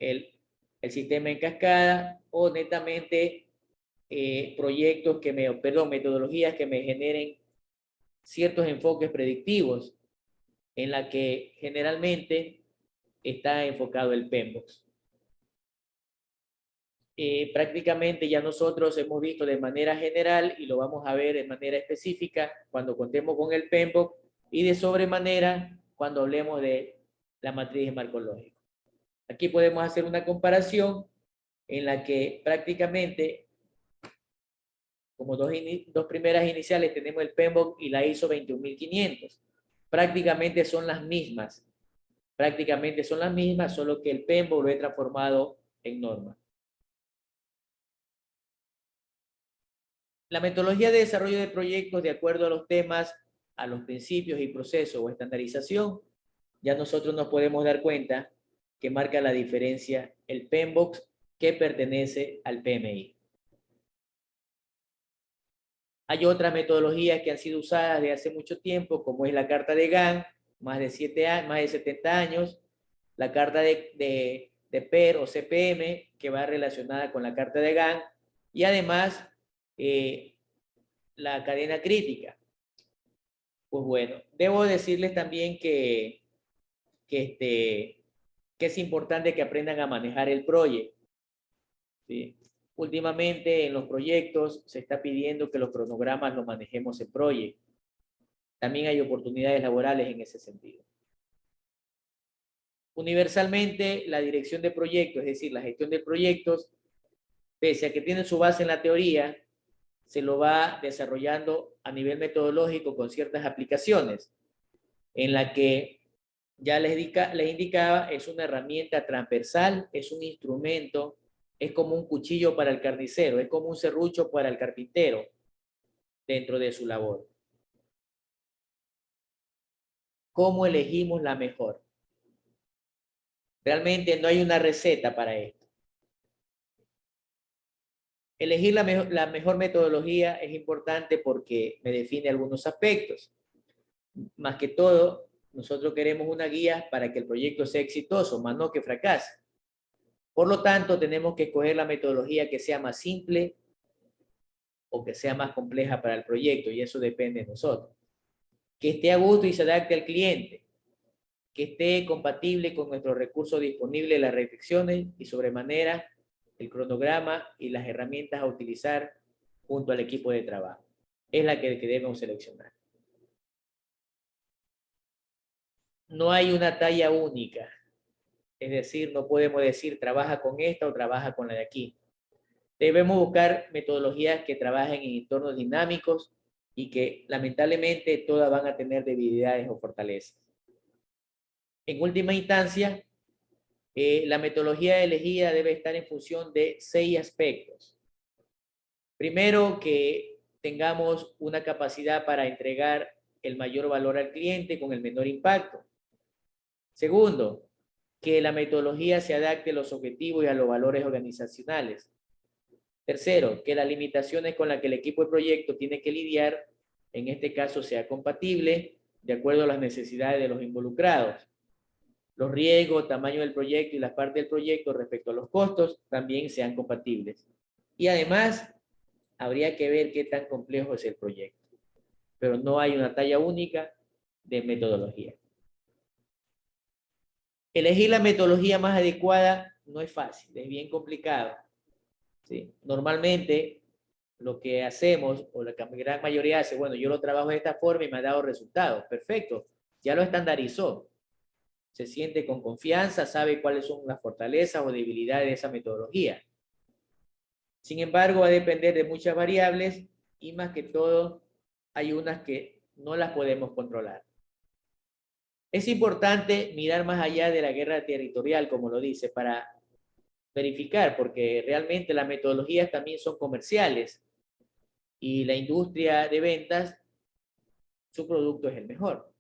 el sistema en cascada, o netamente metodologías que me generen ciertos enfoques predictivos, en la que generalmente está enfocado el PMBOK. Prácticamente ya nosotros hemos visto de manera general, y lo vamos a ver de manera específica cuando contemos con el PMBOK, y de sobremanera cuando hablemos de la matriz de marco lógico. Aquí podemos hacer una comparación en la que prácticamente, como dos primeras iniciales, tenemos el PMBOK y la ISO 21500. Prácticamente son las mismas. Solo que el PMBOK lo he transformado en norma. La metodología de desarrollo de proyectos de acuerdo a los temas, a los principios y procesos o estandarización, ya nosotros nos podemos dar cuenta que marca la diferencia el PMBOK, que pertenece al PMI. Hay otras metodologías que han sido usadas desde hace mucho tiempo, como es la carta de Gantt, más de 70 años, la carta de PER o CPM, que va relacionada con la carta de Gantt, y además la cadena crítica. Pues bueno, debo decirles también que es importante que aprendan a manejar el proyecto. ¿Sí? Últimamente en los proyectos se está pidiendo que los cronogramas los manejemos en proyecto. También hay oportunidades laborales en ese sentido. Universalmente, la dirección de proyectos, es decir, la gestión de proyectos, pese a que tiene su base en la teoría, se lo va desarrollando a nivel metodológico con ciertas aplicaciones, en la que ya les indicaba, es una herramienta transversal, es un instrumento, es como un cuchillo para el carnicero, es como un serrucho para el carpintero dentro de su labor. ¿Cómo elegimos la mejor? Realmente no hay una receta para esto. Elegir la mejor metodología es importante porque me define algunos aspectos. Más que todo, nosotros queremos una guía para que el proyecto sea exitoso, más no que fracase. Por lo tanto, tenemos que escoger la metodología que sea más simple o que sea más compleja para el proyecto, y eso depende de nosotros. Que esté a gusto y se adapte al cliente, que esté compatible con nuestros recursos disponibles, las restricciones y sobremanera el cronograma y las herramientas a utilizar junto al equipo de trabajo. Es la que debemos seleccionar. No hay una talla única. Es decir, no podemos decir trabaja con esta o trabaja con la de aquí. Debemos buscar metodologías que trabajen en entornos dinámicos y que lamentablemente todas van a tener debilidades o fortalezas. En última instancia, la metodología elegida debe estar en función de 6 aspectos. Primero, que tengamos una capacidad para entregar el mayor valor al cliente con el menor impacto. Segundo, que la metodología se adapte a los objetivos y a los valores organizacionales. Tercero, que las limitaciones con las que el equipo de proyecto tiene que lidiar, en este caso, sea compatible de acuerdo a las necesidades de los involucrados. Los riesgos, tamaño del proyecto y las partes del proyecto respecto a los costos también sean compatibles. Y además, habría que ver qué tan complejo es el proyecto. Pero no hay una talla única de metodología. Elegir la metodología más adecuada no es fácil, es bien complicado. ¿Sí? Normalmente, lo que hacemos, o la gran mayoría hace, bueno, yo lo trabajo de esta forma y me ha dado resultados. Perfecto, ya lo estandarizó. Se siente con confianza, sabe cuáles son las fortalezas o debilidades de esa metodología. Sin embargo, va a depender de muchas variables y más que todo, hay unas que no las podemos controlar. Es importante mirar más allá de la guerra territorial, como lo dice, para verificar, porque realmente las metodologías también son comerciales y la industria de ventas, su producto es el mejor.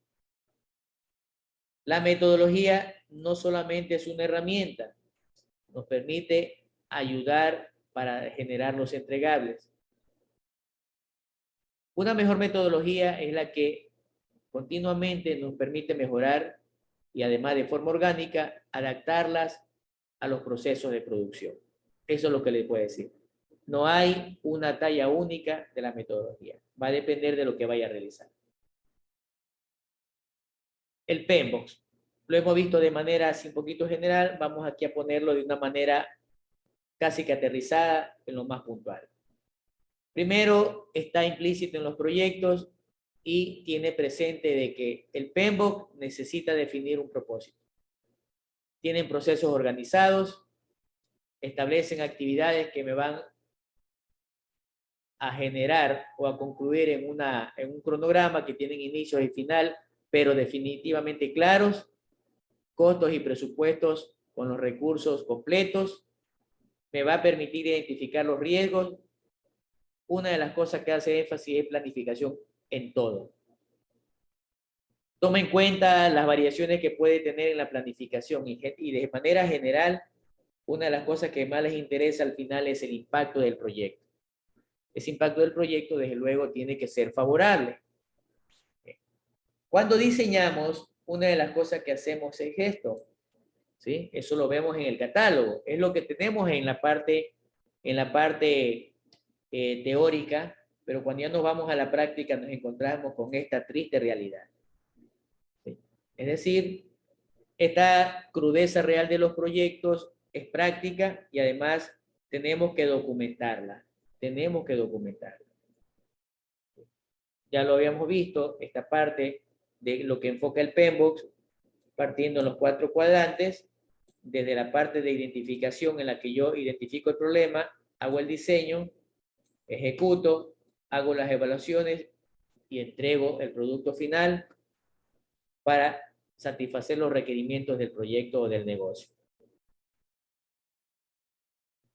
La metodología no solamente es una herramienta, nos permite ayudar para generar los entregables. Una mejor metodología es la que continuamente nos permite mejorar y además de forma orgánica adaptarlas a los procesos de producción. Eso es lo que les puedo decir. No hay una talla única de la metodología. Va a depender de lo que vaya a realizar. El PMBOK. Lo hemos visto de manera así un poquito general. Vamos aquí a ponerlo de una manera casi que aterrizada en lo más puntual. Primero, está implícito en los proyectos y tiene presente de que el PMBOK necesita definir un propósito. Tienen procesos organizados, establecen actividades que me van a generar o a concluir en un cronograma que tienen inicio y final, pero definitivamente claros, costos y presupuestos con los recursos completos, me va a permitir identificar los riesgos. Una de las cosas que hace énfasis es planificación en todo. Toma en cuenta las variaciones que puede tener en la planificación y de manera general, una de las cosas que más les interesa al final es el impacto del proyecto. Ese impacto del proyecto, desde luego, tiene que ser favorable. Cuando diseñamos, una de las cosas que hacemos es esto, ¿sí? Eso lo vemos en el catálogo. Es lo que tenemos en la parte teórica, pero cuando ya nos vamos a la práctica nos encontramos con esta triste realidad. ¿Sí? Es decir, esta crudeza real de los proyectos es práctica y además tenemos que documentarla. Tenemos que documentarla. Ya lo habíamos visto, esta parte de lo que enfoca el PMBOK, partiendo en los 4 cuadrantes, desde la parte de identificación en la que yo identifico el problema, hago el diseño, ejecuto, hago las evaluaciones y entrego el producto final para satisfacer los requerimientos del proyecto o del negocio.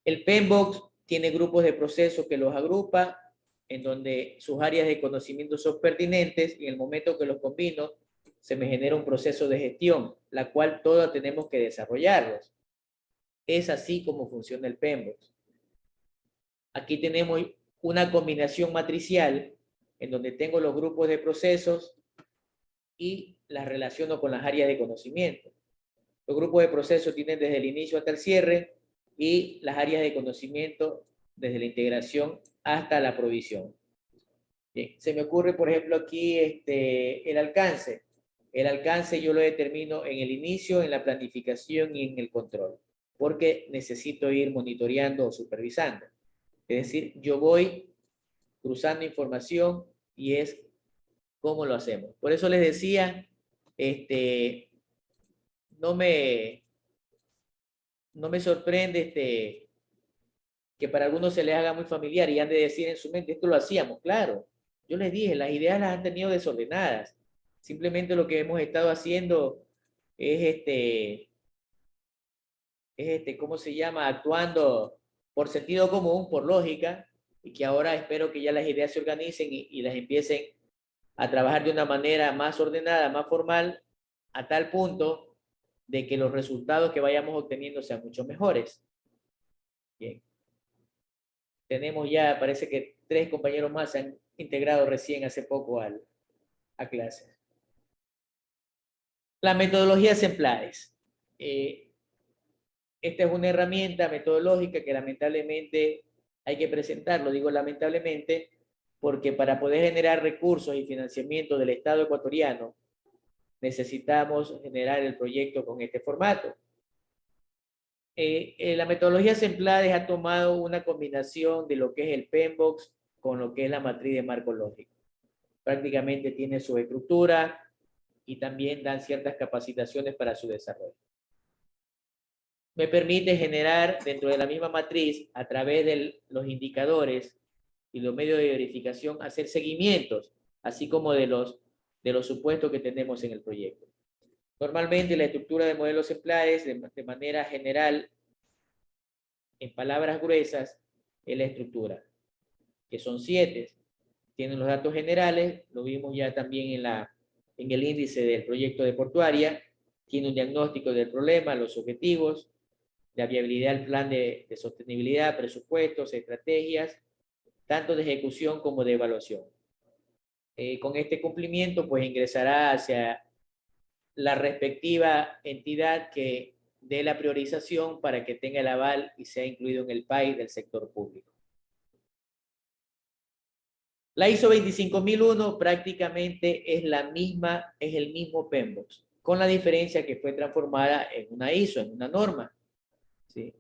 El PMBOK tiene grupos de procesos que los agrupa, en donde sus áreas de conocimiento son pertinentes y en el momento que los combino, se me genera un proceso de gestión, la cual todos tenemos que desarrollarlos. Es así como funciona el PMBOK. Aquí tenemos una combinación matricial en donde tengo los grupos de procesos y las relaciono con las áreas de conocimiento. Los grupos de procesos tienen desde el inicio hasta el cierre y las áreas de conocimiento desde la integración hasta la provisión. Bien, se me ocurre, por ejemplo, aquí el alcance. El alcance yo lo determino en el inicio, en la planificación y en el control, porque necesito ir monitoreando o supervisando. Es decir, yo voy cruzando información y es cómo lo hacemos. Por eso les decía, no me sorprende que para algunos se les haga muy familiar y han de decir en su mente, esto lo hacíamos, claro. Yo les dije, las ideas las han tenido desordenadas. Simplemente lo que hemos estado haciendo es ¿cómo se llama? Actuando por sentido común, por lógica, y que ahora espero que ya las ideas se organicen y las empiecen a trabajar de una manera más ordenada, más formal, a tal punto de que los resultados que vayamos obteniendo sean mucho mejores. Bien. Tenemos ya, parece que 3 compañeros más se han integrado recién hace poco a clases. Las metodologías ejemplares. Esta es una herramienta metodológica que lamentablemente hay que presentarlo. Digo lamentablemente porque para poder generar recursos y financiamiento del Estado ecuatoriano necesitamos generar el proyecto con este formato. La metodología ejemplares ha tomado una combinación de lo que es el PMBOK con lo que es la matriz de marco lógico. Prácticamente tiene su estructura y también dan ciertas capacitaciones para su desarrollo. Me permite generar dentro de la misma matriz, a través de los indicadores y los medios de verificación, hacer seguimientos, así como de los supuestos que tenemos en el proyecto. Normalmente la estructura de modelos ejemplares, de manera general, en palabras gruesas, es la estructura, que son 7. Tienen los datos generales, lo vimos ya también en el índice del proyecto de portuaria, tiene un diagnóstico del problema, los objetivos, la viabilidad del plan de sostenibilidad, presupuestos, estrategias, tanto de ejecución como de evaluación. Con este cumplimiento, pues ingresará hacia la respectiva entidad que dé la priorización para que tenga el aval y sea incluido en el PAI del sector público. La ISO 25001 prácticamente es la misma, es el mismo PMBOK, con la diferencia que fue transformada en una ISO, en una norma. ¿Sí?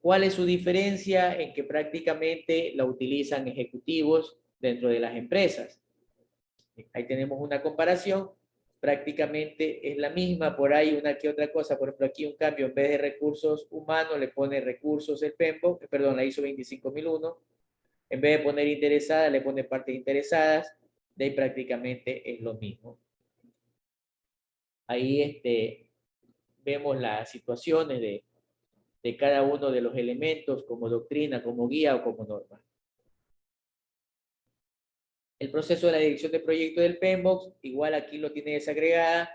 ¿Cuál es su diferencia? En que prácticamente la utilizan ejecutivos dentro de las empresas. Ahí tenemos una comparación, prácticamente es la misma, por ahí una que otra cosa, por ejemplo aquí un cambio, en vez de recursos humanos le pone recursos el PMBOK, perdón, la ISO 25001, en vez de poner interesadas le pone partes interesadas, de ahí prácticamente es lo mismo. Ahí vemos las situaciones de cada uno de los elementos como doctrina, como guía o como norma. El proceso de la dirección de proyecto del PMBOK, igual aquí lo tiene desagregada.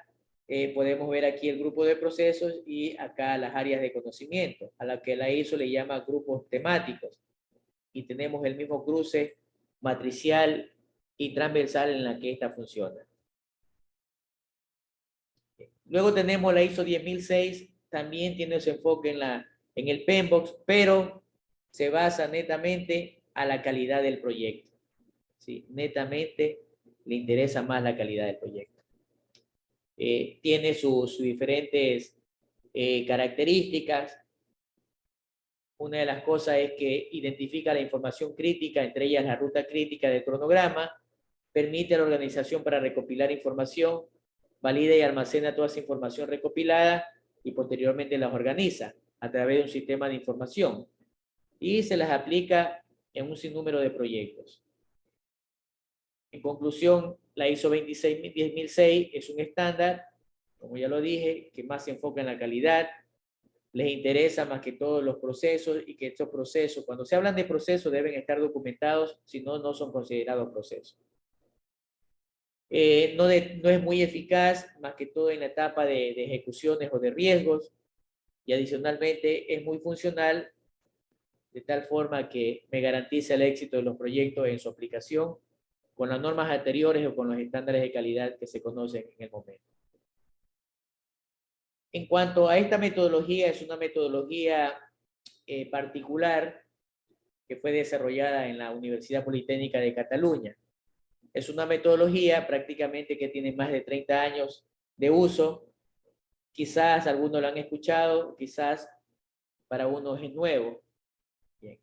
Podemos ver aquí el grupo de procesos y acá las áreas de conocimiento, a la que la ISO le llama grupos temáticos. Y tenemos el mismo cruce matricial y transversal en la que esta funciona. Luego tenemos la ISO 10006, también tiene su enfoque en el PMBOK, pero se basa netamente a la calidad del proyecto. ¿Sí? Netamente le interesa más la calidad del proyecto. Tiene sus diferentes características. Una de las cosas es que identifica la información crítica, entre ellas la ruta crítica del cronograma, permite a la organización para recopilar información, valida y almacena toda esa información recopilada y posteriormente las organiza a través de un sistema de información y se las aplica en un sinnúmero de proyectos. En conclusión, la ISO 26006 es un estándar, como ya lo dije, que más se enfoca en la calidad, les interesa más que todos los procesos y que estos procesos, cuando se hablan de procesos, deben estar documentados, si no, no son considerados procesos. No es muy eficaz, más que todo en la etapa de ejecuciones o de riesgos, y adicionalmente es muy funcional, de tal forma que me garantiza el éxito de los proyectos en su aplicación con las normas anteriores o con los estándares de calidad que se conocen en el momento. En cuanto a esta metodología, es una metodología particular que fue desarrollada en la Universidad Politécnica de Cataluña. Es una metodología prácticamente que tiene más de 30 años de uso. Quizás algunos lo han escuchado, quizás para unos es nuevo. Bien.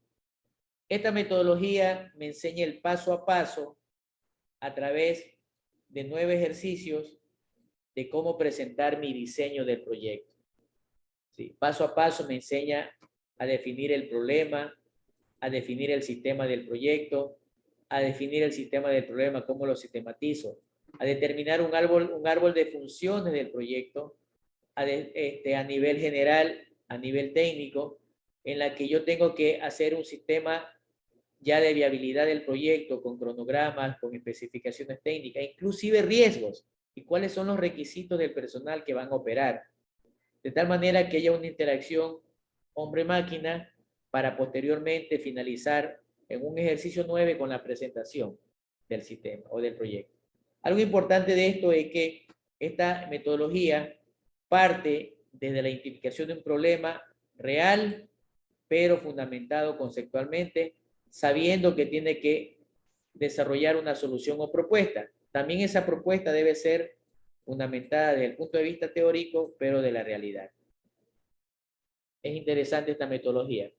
Esta metodología me enseña el paso a paso a través de 9 ejercicios de cómo presentar mi diseño del proyecto. Sí, paso a paso me enseña a definir el problema, a definir el sistema del proyecto, a definir el sistema del problema, cómo lo sistematizo, a determinar un árbol de funciones del proyecto a nivel general, a nivel técnico, en la que yo tengo que hacer un sistema ya de viabilidad del proyecto con cronogramas, con especificaciones técnicas, inclusive riesgos y cuáles son los requisitos del personal que van a operar, de tal manera que haya una interacción hombre-máquina para posteriormente finalizar en un ejercicio 9 con la presentación del sistema o del proyecto. Algo importante de esto es que esta metodología parte desde la identificación de un problema real, pero fundamentado conceptualmente, sabiendo que tiene que desarrollar una solución o propuesta. También esa propuesta debe ser fundamentada desde el punto de vista teórico, pero de la realidad. Es interesante esta metodología.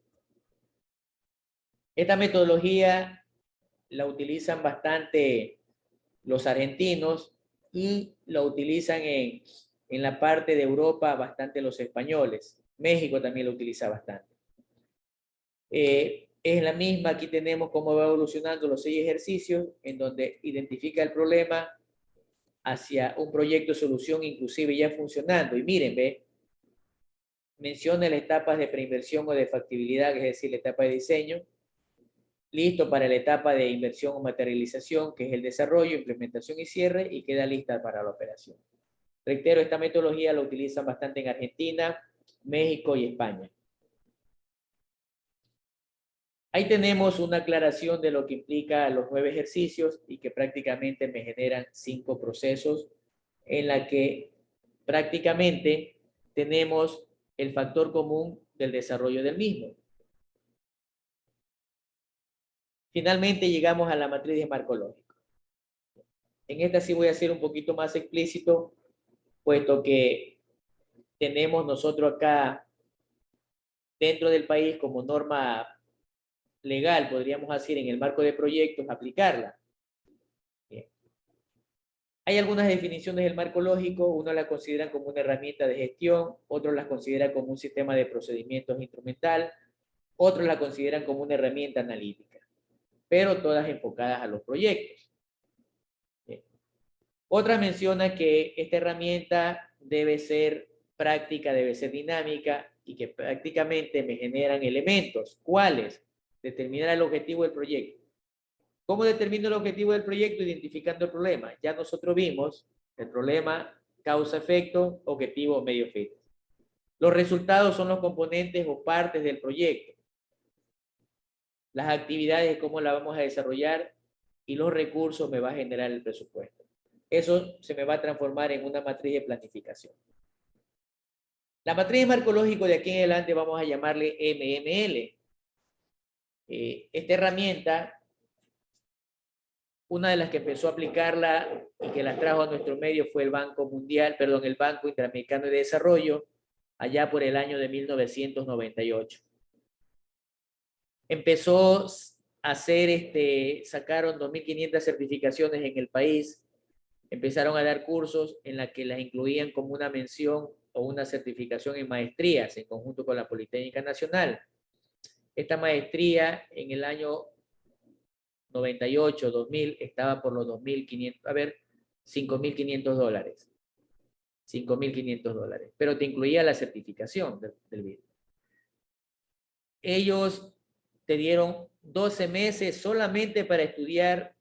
Esta metodología la utilizan bastante los argentinos y la utilizan en la parte de Europa bastante los españoles. México también lo utiliza bastante. Es la misma, aquí tenemos cómo va evolucionando los 6 ejercicios en donde identifica el problema hacia un proyecto de solución inclusive ya funcionando. Y miren, ve, menciona las etapas de preinversión o de factibilidad, es decir, la etapa de diseño, listo para la etapa de inversión o materialización, que es el desarrollo, implementación y cierre, y queda lista para la operación. Reitero, esta metodología la utilizan bastante en Argentina, México y España. Ahí tenemos una aclaración de lo que implica los 9 ejercicios y que prácticamente me generan 5 procesos en la que prácticamente tenemos el factor común del desarrollo del mismo. Finalmente llegamos a la matriz de marco lógico. En esta sí voy a ser un poquito más explícito, puesto que tenemos nosotros acá dentro del país como norma legal, podríamos decir, en el marco de proyectos, aplicarla. Bien. Hay algunas definiciones del marco lógico, unos la consideran como una herramienta de gestión, otros la consideran como un sistema de procedimientos instrumental, otros la consideran como una herramienta analítica, pero todas enfocadas a los proyectos. Bien. Otra menciona que esta herramienta debe ser práctica, debe ser dinámica y que prácticamente me generan elementos. ¿Cuáles? Determinar el objetivo del proyecto. ¿Cómo determino el objetivo del proyecto? Identificando el problema. Ya nosotros vimos el problema, causa-efecto, objetivo, medio-fin. Los resultados son los componentes o partes del proyecto. Las actividades, cómo las vamos a desarrollar y los recursos me va a generar el presupuesto. Eso se me va a transformar en una matriz de planificación. La matriz de marco lógico de aquí en adelante vamos a llamarle MML. Esta herramienta, una de las que empezó a aplicarla y que la trajo a nuestro medio fue el Banco Interamericano de Desarrollo, allá por el año de 1998. Empezó a hacer, sacaron 2.500 certificaciones en el país, empezaron a dar cursos en la que las incluían como una mención o una certificación en maestrías en conjunto con la Politécnica Nacional. Esta maestría en el año 98, 2000, estaba por los 2.500, a ver, $5.500. $5.500, pero te incluía la certificación del BID. Ellos te dieron 12 meses solamente para estudiar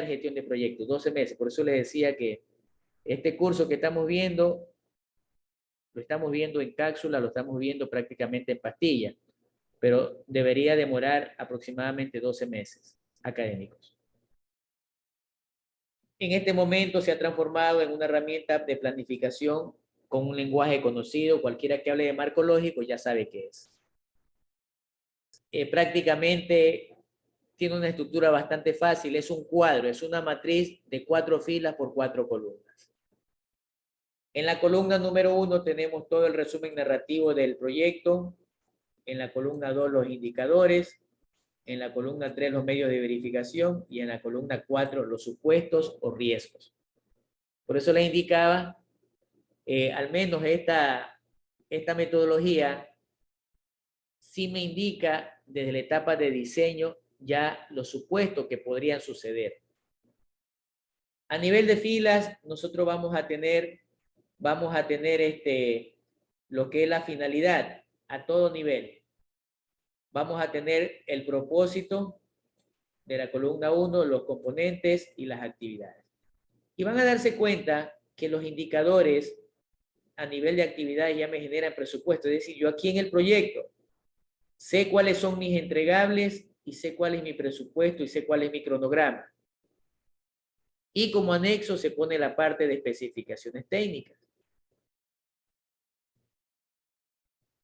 gestión de proyectos, 12 meses. Por eso les decía que este curso que estamos viendo, lo estamos viendo en cápsula, lo estamos viendo prácticamente en pastilla, pero debería demorar aproximadamente 12 meses académicos. En este momento se ha transformado en una herramienta de planificación con un lenguaje conocido. Cualquiera que hable de marco lógico ya sabe qué es. Prácticamente tiene una estructura bastante fácil. Es un cuadro, es una matriz de 4 filas por 4 columnas. En la columna número 1 tenemos todo el resumen narrativo del proyecto. En la columna 2 los indicadores. En la columna 3 los medios de verificación y en la columna 4 los supuestos o riesgos. Por eso les indicaba, al menos esta metodología sí me indica desde la etapa de diseño ya los supuestos que podrían suceder. A nivel de filas, nosotros vamos a tener lo que es la finalidad a todo nivel. Vamos a tener el propósito de la columna 1, los componentes y las actividades. Y van a darse cuenta que los indicadores a nivel de actividades ya me generan presupuesto. Es decir, yo aquí en el proyecto sé cuáles son mis entregables y sé cuál es mi presupuesto y sé cuál es mi cronograma. Y como anexo se pone la parte de especificaciones técnicas.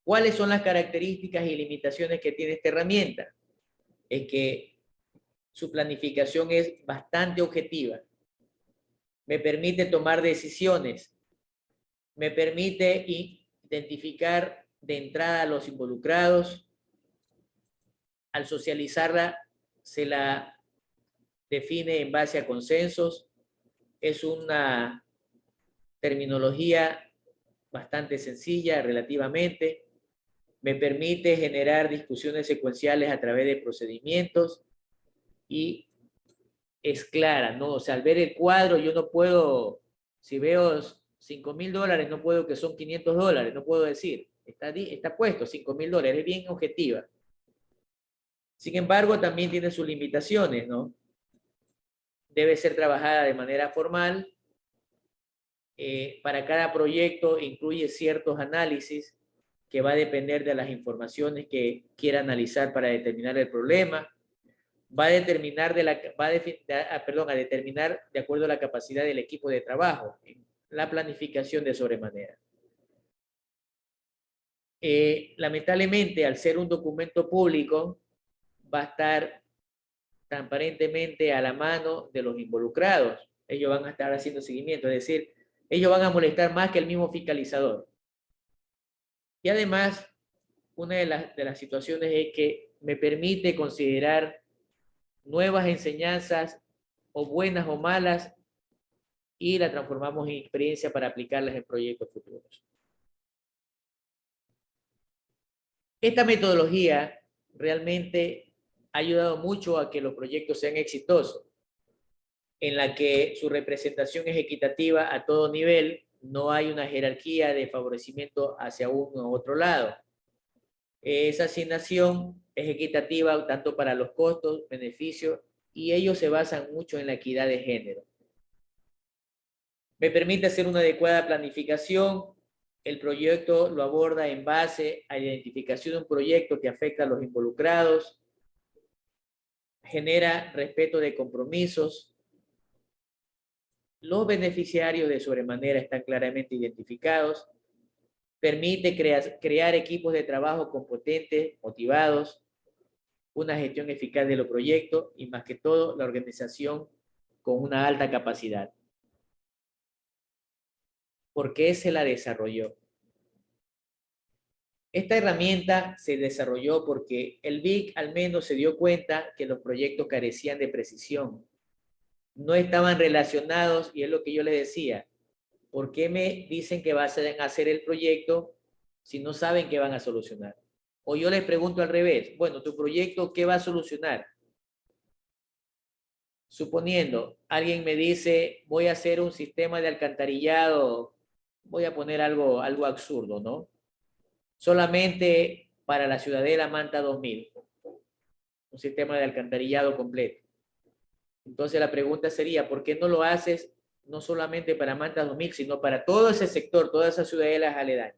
¿Cuáles son las características y limitaciones que tiene esta herramienta? Es que su planificación es bastante objetiva. Me permite tomar decisiones. Me permite identificar de entrada a los involucrados. Al socializarla, se la define en base a consensos. Es una terminología bastante sencilla relativamente. Me permite generar discusiones secuenciales a través de procedimientos y es clara, ¿no? O sea, al ver el cuadro yo no puedo, si veo $5,000, no puedo que son $500, no puedo decir, está puesto $5,000, es bien objetiva. Sin embargo, también tiene sus limitaciones, ¿no? Debe ser trabajada de manera formal. Para cada proyecto incluye ciertos análisis que va a depender de las informaciones que quiera analizar para determinar el problema. Va a determinar a determinar de acuerdo a la capacidad del equipo de trabajo, la planificación de sobremanera. Lamentablemente, al ser un documento público, va a estar transparentemente a la mano de los involucrados. Ellos van a estar haciendo seguimiento, es decir, ellos van a molestar más que el mismo fiscalizador. Y además, una de las situaciones es que me permite considerar nuevas enseñanzas, o buenas o malas, y la transformamos en experiencia para aplicarlas en proyectos futuros. Esta metodología realmente ha ayudado mucho a que los proyectos sean exitosos, en la que su representación es equitativa a todo nivel, no hay una jerarquía de favorecimiento hacia uno u otro lado. Esa asignación es equitativa tanto para los costos, beneficios, y ellos se basan mucho en la equidad de género. Me permite hacer una adecuada planificación. El proyecto lo aborda en base a la identificación de un proyecto que afecta a los involucrados, genera respeto de compromisos. Los beneficiarios de sobremanera están claramente identificados. Permite crear equipos de trabajo competentes, motivados, una gestión eficaz de los proyectos y más que todo la organización con una alta capacidad. ¿Por qué se la desarrolló? Esta herramienta se desarrolló porque el BIC al menos se dio cuenta que los proyectos carecían de precisión. No estaban relacionados, y es lo que yo les decía. ¿Por qué me dicen que van a hacer el proyecto si no saben qué van a solucionar? O yo les pregunto al revés. Bueno, tu proyecto, ¿qué va a solucionar? Suponiendo, alguien me dice, voy a hacer un sistema de alcantarillado, voy a poner algo absurdo, ¿no? Solamente para la Ciudadela Manta 2000, un sistema de alcantarillado completo. Entonces la pregunta sería, ¿por qué no lo haces no solamente para Manta 2000, sino para todo ese sector, todas esas ciudadelas aledañas?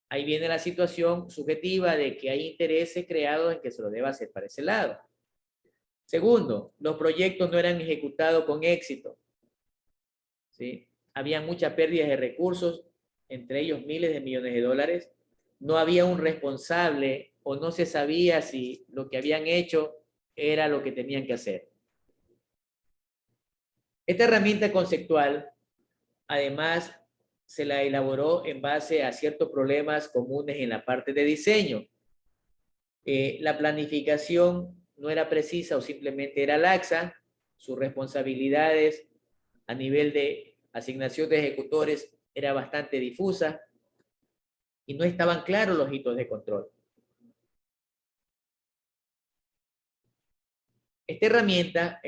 Ahí viene la situación subjetiva de que hay intereses creados en que se lo deba hacer para ese lado. Segundo, los proyectos no eran ejecutados con éxito, ¿sí? Había muchas pérdidas de recursos, entre ellos miles de millones de dólares. No había un responsable o no se sabía si lo que habían hecho era lo que tenían que hacer. Esta herramienta conceptual, además, se la elaboró en base a ciertos problemas comunes en la parte de diseño. La planificación no era precisa o simplemente era laxa. Sus responsabilidades a nivel de asignación de ejecutores era bastante difusa y no estaban claros los hitos de control. Esta herramienta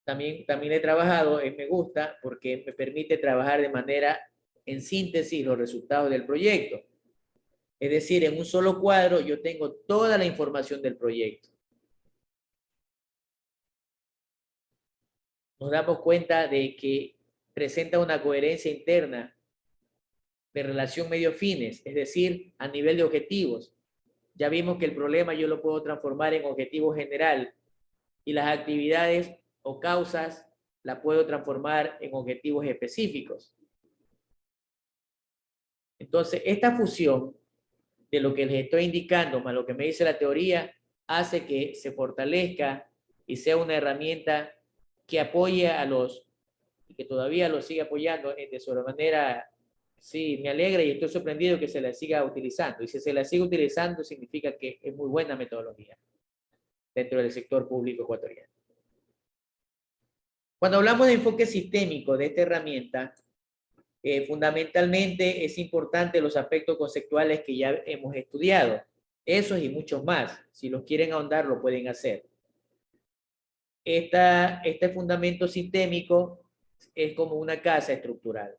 también he trabajado, me gusta porque me permite trabajar de manera en síntesis los resultados del proyecto. Es decir, en un solo cuadro yo tengo toda la información del proyecto. Nos damos cuenta de que presenta una coherencia interna de relación medio-fines, es decir, a nivel de objetivos. Ya vimos que el problema yo lo puedo transformar en objetivo general y las actividades o causas la puedo transformar en objetivos específicos. Entonces, esta fusión de lo que les estoy indicando más lo que me dice la teoría hace que se fortalezca y sea una herramienta que apoye a los, y que todavía los sigue apoyando de sobremanera. Sí, me alegra y estoy sorprendido que se la siga utilizando. Y si se la sigue utilizando, significa que es muy buena metodología dentro del sector público ecuatoriano. Cuando hablamos de enfoque sistémico de esta herramienta, fundamentalmente es importante los aspectos conceptuales que ya hemos estudiado. Esos y muchos más. Si los quieren ahondar, lo pueden hacer. Este fundamento sistémico es como una casa estructural.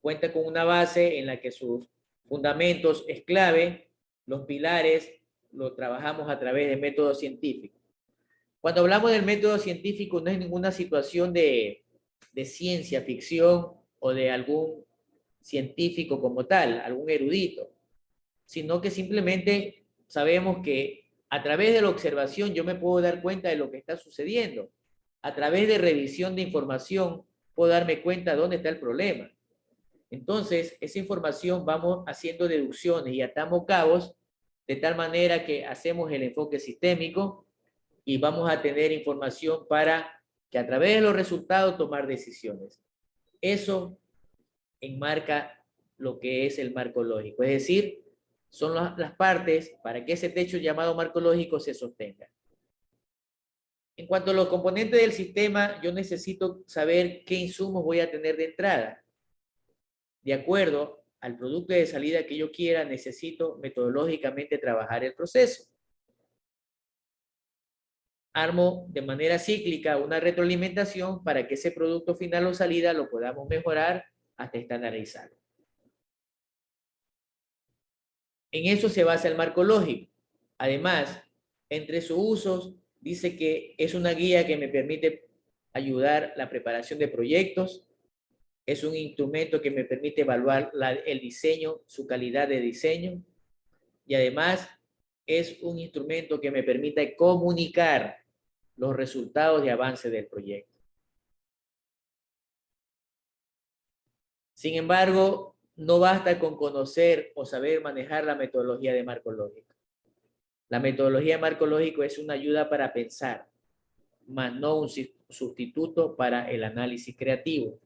Cuenta con una base en la que sus fundamentos es clave, los pilares lo trabajamos a través de métodos científicos. Cuando hablamos del método científico no es ninguna situación de ciencia ficción o de algún científico como tal, algún erudito, sino que simplemente sabemos que a través de la observación yo me puedo dar cuenta de lo que está sucediendo. A través de revisión de información puedo darme cuenta de dónde está el problema. Entonces, esa información vamos haciendo deducciones y atamos cabos de tal manera que hacemos el enfoque sistémico y vamos a tener información para que a través de los resultados tomar decisiones. Eso enmarca lo que es el marco lógico, es decir, son las partes para que ese techo llamado marco lógico se sostenga. En cuanto a los componentes del sistema, yo necesito saber qué insumos voy a tener de entrada. De acuerdo al producto de salida que yo quiera, necesito metodológicamente trabajar el proceso. Armo de manera cíclica una retroalimentación para que ese producto final o salida lo podamos mejorar hasta estandarizarlo. En eso se basa el marco lógico. Además, entre sus usos, dice que es una guía que me permite ayudar la preparación de proyectos, es un instrumento que me permite evaluar el diseño, su calidad de diseño, y además es un instrumento que me permite comunicar los resultados de avance del proyecto. Sin embargo, no basta con conocer o saber manejar la metodología de marco lógico. La metodología de marco lógico es una ayuda para pensar, mas no un sustituto para el análisis creativo.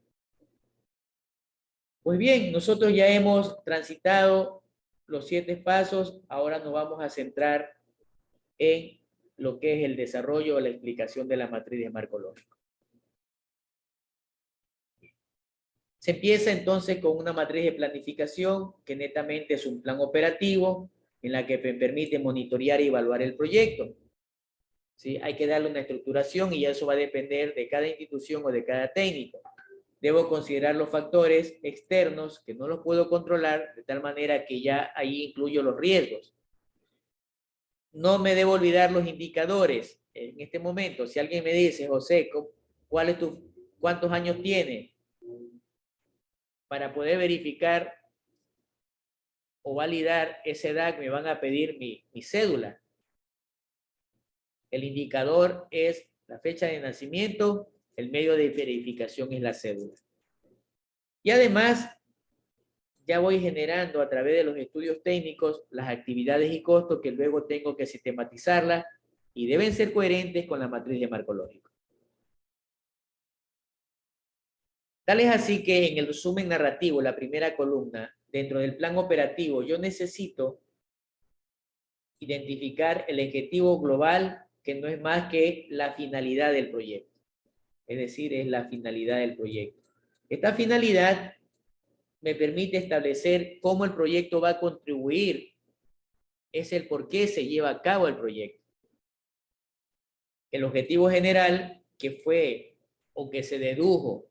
Pues bien, nosotros ya hemos transitado los 7 pasos, ahora nos vamos a centrar en lo que es el desarrollo o la explicación de la matriz de marco lógico. Se empieza entonces con una matriz de planificación que netamente es un plan operativo en la que me permite monitorear y evaluar el proyecto. ¿Sí? Hay que darle una estructuración y eso va a depender de cada institución o de cada técnico. Debo considerar los factores externos que no los puedo controlar de tal manera que ya ahí incluyo los riesgos. No me debo olvidar los indicadores. En este momento, si alguien me dice, José, ¿cuántos años tiene? Para poder verificar o validar esa edad me van a pedir mi cédula. El indicador es la fecha de nacimiento, el medio de verificación es la cédula. Y además, ya voy generando a través de los estudios técnicos las actividades y costos que luego tengo que sistematizarlas y deben ser coherentes con la matriz de marco lógico. Tal es así que en el resumen narrativo, la primera columna, dentro del plan operativo, yo necesito identificar el objetivo global que no es más que la finalidad del proyecto. Es decir, es la finalidad del proyecto. Esta finalidad me permite establecer cómo el proyecto va a contribuir. Es el por qué se lleva a cabo el proyecto. el objetivo general que fue o que se dedujo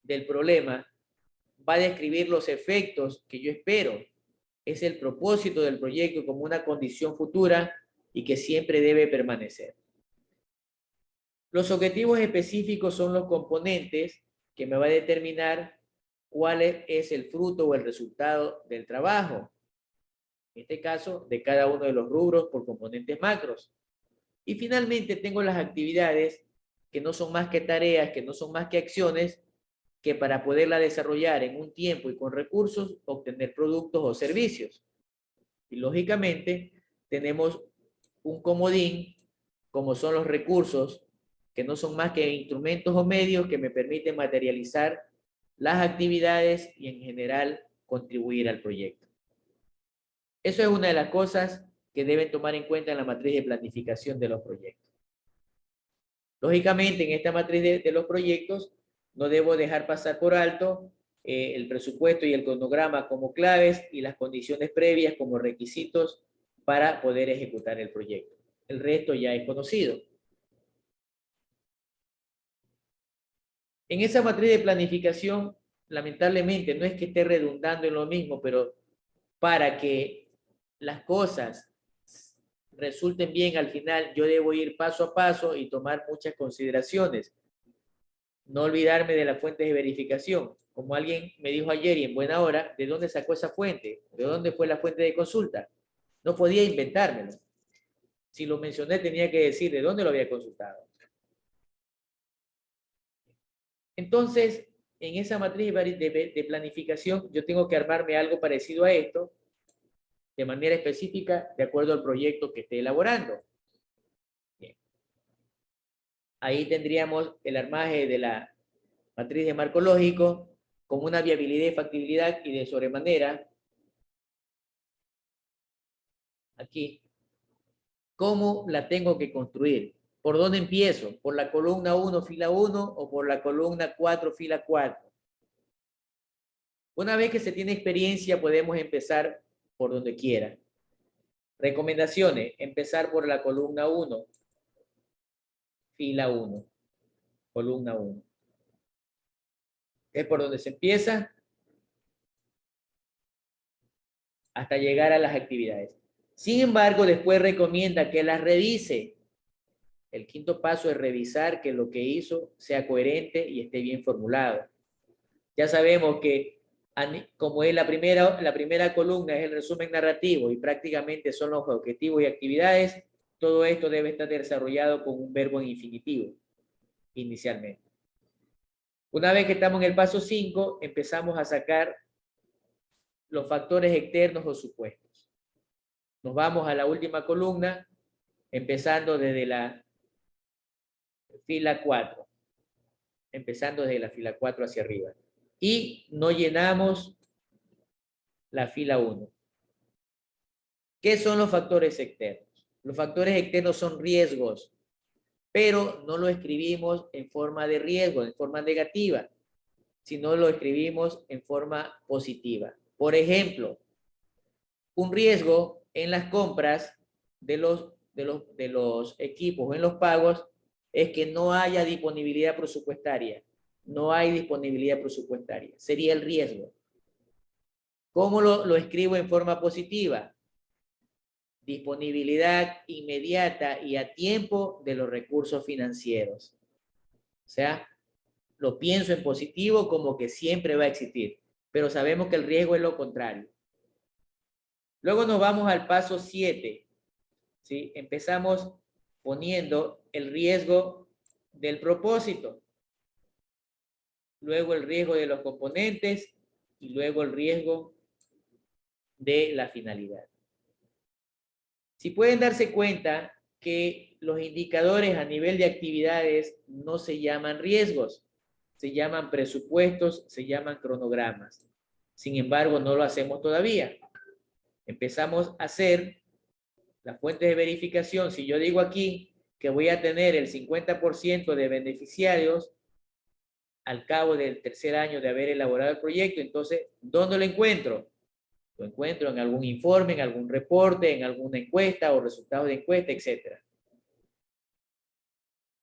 del problema va a describir los efectos que yo espero. Es el propósito del proyecto como una condición futura y que siempre debe permanecer. Los objetivos específicos son los componentes que me va a determinar cuál es el fruto o el resultado del trabajo. En este caso, de cada uno de los rubros por componentes macros. Y finalmente tengo las actividades que no son más que tareas, que no son más que acciones, que para poderla desarrollar en un tiempo y con recursos, obtener productos o servicios. Y lógicamente tenemos un comodín, como son los recursos, que no son más que instrumentos o medios que me permiten materializar las actividades y en general contribuir al proyecto. Eso es una de las cosas que deben tomar en cuenta en la matriz de planificación de los proyectos. Lógicamente, en esta matriz de los proyectos, no debo dejar pasar por alto el presupuesto y el cronograma como claves y las condiciones previas como requisitos para poder ejecutar el proyecto. El resto ya es conocido. En esa matriz de planificación, lamentablemente, no es que esté redundando en lo mismo, pero para que las cosas resulten bien al final, yo debo ir paso a paso y tomar muchas consideraciones. No olvidarme de las fuentes de verificación. Como alguien me dijo ayer y en buena hora, ¿de dónde sacó esa fuente? ¿De dónde fue la fuente de consulta? No podía inventármelo. Si lo mencioné, tenía que decir de dónde lo había consultado. Entonces, en esa matriz de planificación, yo tengo que armarme algo parecido a esto, de manera específica, de acuerdo al proyecto que esté elaborando. Bien. Ahí tendríamos el armaje de la matriz de marco lógico, con una viabilidad y factibilidad y de sobremanera, aquí, ¿cómo la tengo que construir? ¿Por dónde empiezo? ¿Por la columna 1, fila 1 o por la columna 4, fila 4? Una vez que se tiene experiencia, podemos empezar por donde quiera. Recomendaciones, empezar por la columna 1, fila 1, columna 1. Es por donde se empieza hasta llegar a las actividades. Sin embargo, después recomienda que las revise. El quinto paso es revisar que lo que hizo sea coherente y esté bien formulado. Ya sabemos que como es la primera columna, es el resumen narrativo y prácticamente son los objetivos y actividades, todo esto debe estar desarrollado con un verbo en infinitivo, inicialmente. Una vez que estamos en el paso 5, empezamos a sacar los factores externos o supuestos. Nos vamos a la última columna, empezando desde la fila 4. Empezando desde la fila 4 hacia arriba. Y no llenamos la fila 1. ¿Qué son los factores externos? Los factores externos son riesgos, pero no lo escribimos en forma de riesgo, en forma negativa, sino lo escribimos en forma positiva. Por ejemplo, un riesgo en las compras de los equipos o en los pagos es que no haya disponibilidad presupuestaria. No hay disponibilidad presupuestaria. Sería el riesgo. ¿Cómo lo escribo en forma positiva? Disponibilidad inmediata y a tiempo de los recursos financieros. O sea, lo pienso en positivo como que siempre va a existir, pero sabemos que el riesgo es lo contrario. Luego nos vamos al paso 7. ¿Sí? Empezamos poniendo el riesgo del propósito, luego el riesgo de los componentes y luego el riesgo de la finalidad. Si pueden darse cuenta que los indicadores a nivel de actividades no se llaman riesgos, se llaman presupuestos, se llaman cronogramas. Sin embargo, no lo hacemos todavía. Empezamos a hacer las fuentes de verificación. Si yo digo aquí que voy a tener el 50% de beneficiarios al cabo del tercer año de haber elaborado el proyecto, entonces, ¿dónde lo encuentro? Lo encuentro en algún informe, en algún reporte, en alguna encuesta o resultados de encuesta, etc.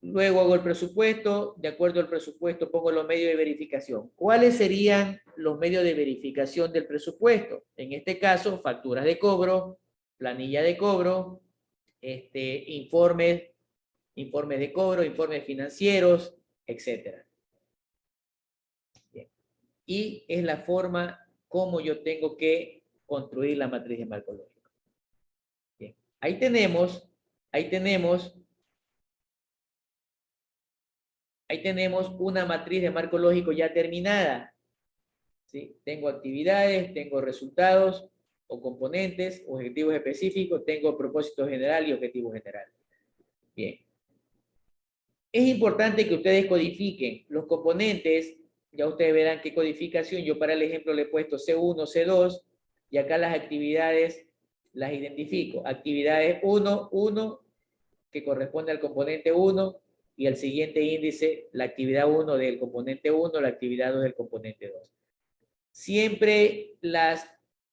Luego hago el presupuesto, de acuerdo al presupuesto pongo los medios de verificación. ¿Cuáles serían los medios de verificación del presupuesto? En este caso, facturas de cobro, planilla de cobro, informes de cobro, informes financieros, etc. Bien. Y es la forma como yo tengo que construir la matriz de marco lógico. Bien. Ahí tenemos una matriz de marco lógico ya terminada. ¿Sí? Tengo actividades, tengo resultados o componentes, objetivos específicos, tengo propósito general y objetivo general. Bien. Es importante que ustedes codifiquen los componentes. Ya ustedes verán qué codificación. Yo para el ejemplo le he puesto C1, C2 y acá las actividades las identifico. Actividades 1, 1, que corresponde al componente 1 y al siguiente índice la actividad 1 del componente 1, la actividad 2 del componente 2. Siempre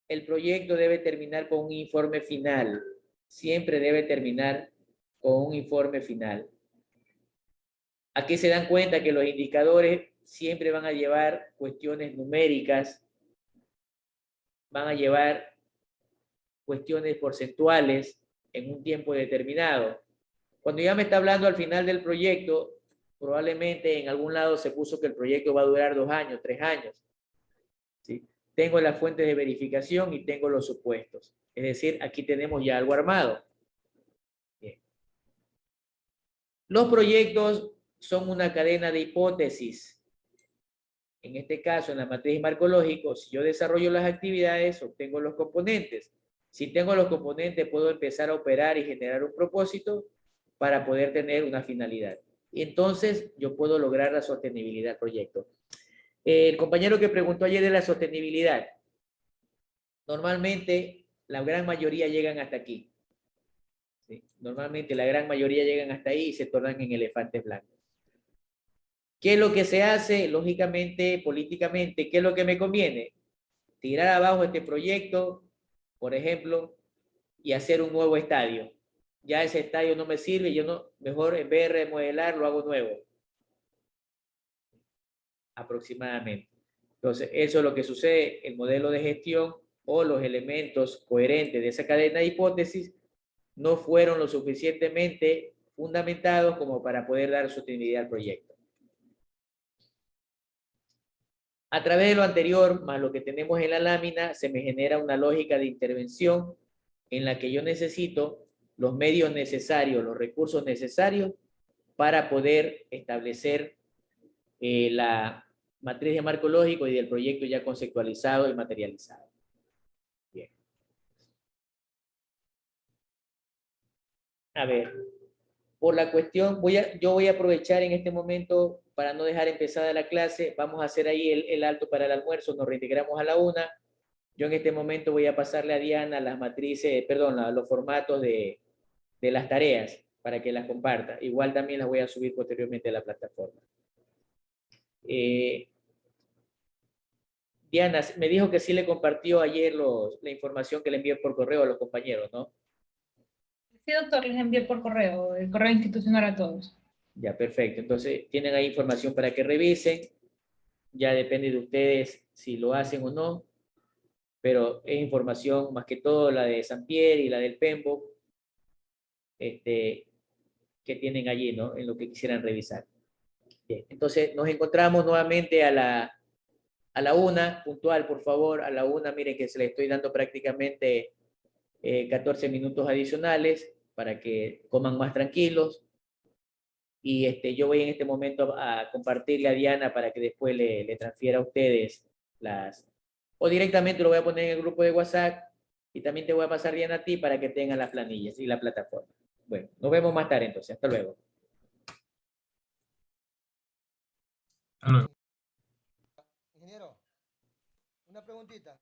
el proyecto debe terminar con un informe final. Siempre debe terminar con un informe final. Aquí se dan cuenta que los indicadores siempre van a llevar cuestiones numéricas, van a llevar cuestiones porcentuales en un tiempo determinado. Cuando ya me está hablando al final del proyecto, probablemente en algún lado se puso que el proyecto va a durar 2 años, 3 años. ¿Sí? Tengo las fuentes de verificación y tengo los supuestos. Es decir, aquí tenemos ya algo armado. Bien. Los proyectos son una cadena de hipótesis. En este caso, en la matriz marco lógico, si yo desarrollo las actividades, obtengo los componentes. Si tengo los componentes, puedo empezar a operar y generar un propósito para poder tener una finalidad. Y entonces yo puedo lograr la sostenibilidad del proyecto. El compañero que preguntó ayer de la sostenibilidad, normalmente la gran mayoría llegan hasta aquí. ¿Sí? Normalmente la gran mayoría llegan hasta ahí y se tornan en elefantes blancos. ¿Qué es lo que se hace? Lógicamente, políticamente, ¿qué es lo que me conviene? Tirar abajo este proyecto, por ejemplo, y hacer un nuevo estadio. Ya ese estadio no me sirve, yo no, mejor en vez de remodelar, lo hago nuevo. Aproximadamente. Entonces, eso es lo que sucede. El modelo de gestión o los elementos coherentes de esa cadena de hipótesis no fueron lo suficientemente fundamentados como para poder dar sostenibilidad al proyecto. A través de lo anterior, más lo que tenemos en la lámina, se me genera una lógica de intervención en la que yo necesito los medios necesarios, los recursos necesarios para poder establecer la matriz de marco lógico y del proyecto ya conceptualizado y materializado. Bien. A ver, por la cuestión, yo voy a aprovechar en este momento para no dejar empezada la clase. Vamos a hacer ahí el alto para el almuerzo, nos reintegramos a la 1. Yo en este momento voy a pasarle a Diana las matrices, perdón, los formatos de las tareas para que las comparta. Igual también las voy a subir posteriormente a la plataforma. Diana, me dijo que sí le compartió ayer la información que le envió por correo a los compañeros, ¿no? Sí, doctor, les envié por correo, el correo institucional a todos. Ya, perfecto. Entonces, tienen ahí información para que revisen. Ya depende de ustedes si lo hacen o no, pero es información más que todo la de Sampier y la del PEMBO, que tienen allí, ¿no? En lo que quisieran revisar. Bien, entonces nos encontramos nuevamente a la 1, puntual, por favor, a la 1, miren que se le estoy dando prácticamente 14 minutos adicionales para que coman más tranquilos. Y yo voy en este momento a compartirle a Diana para que después le transfiera a ustedes o directamente lo voy a poner en el grupo de WhatsApp y también te voy a pasar, Diana, a ti para que tengan las planillas y la plataforma. Bueno, nos vemos más tarde entonces. Hasta luego. Hasta luego. Ingeniero, una preguntita.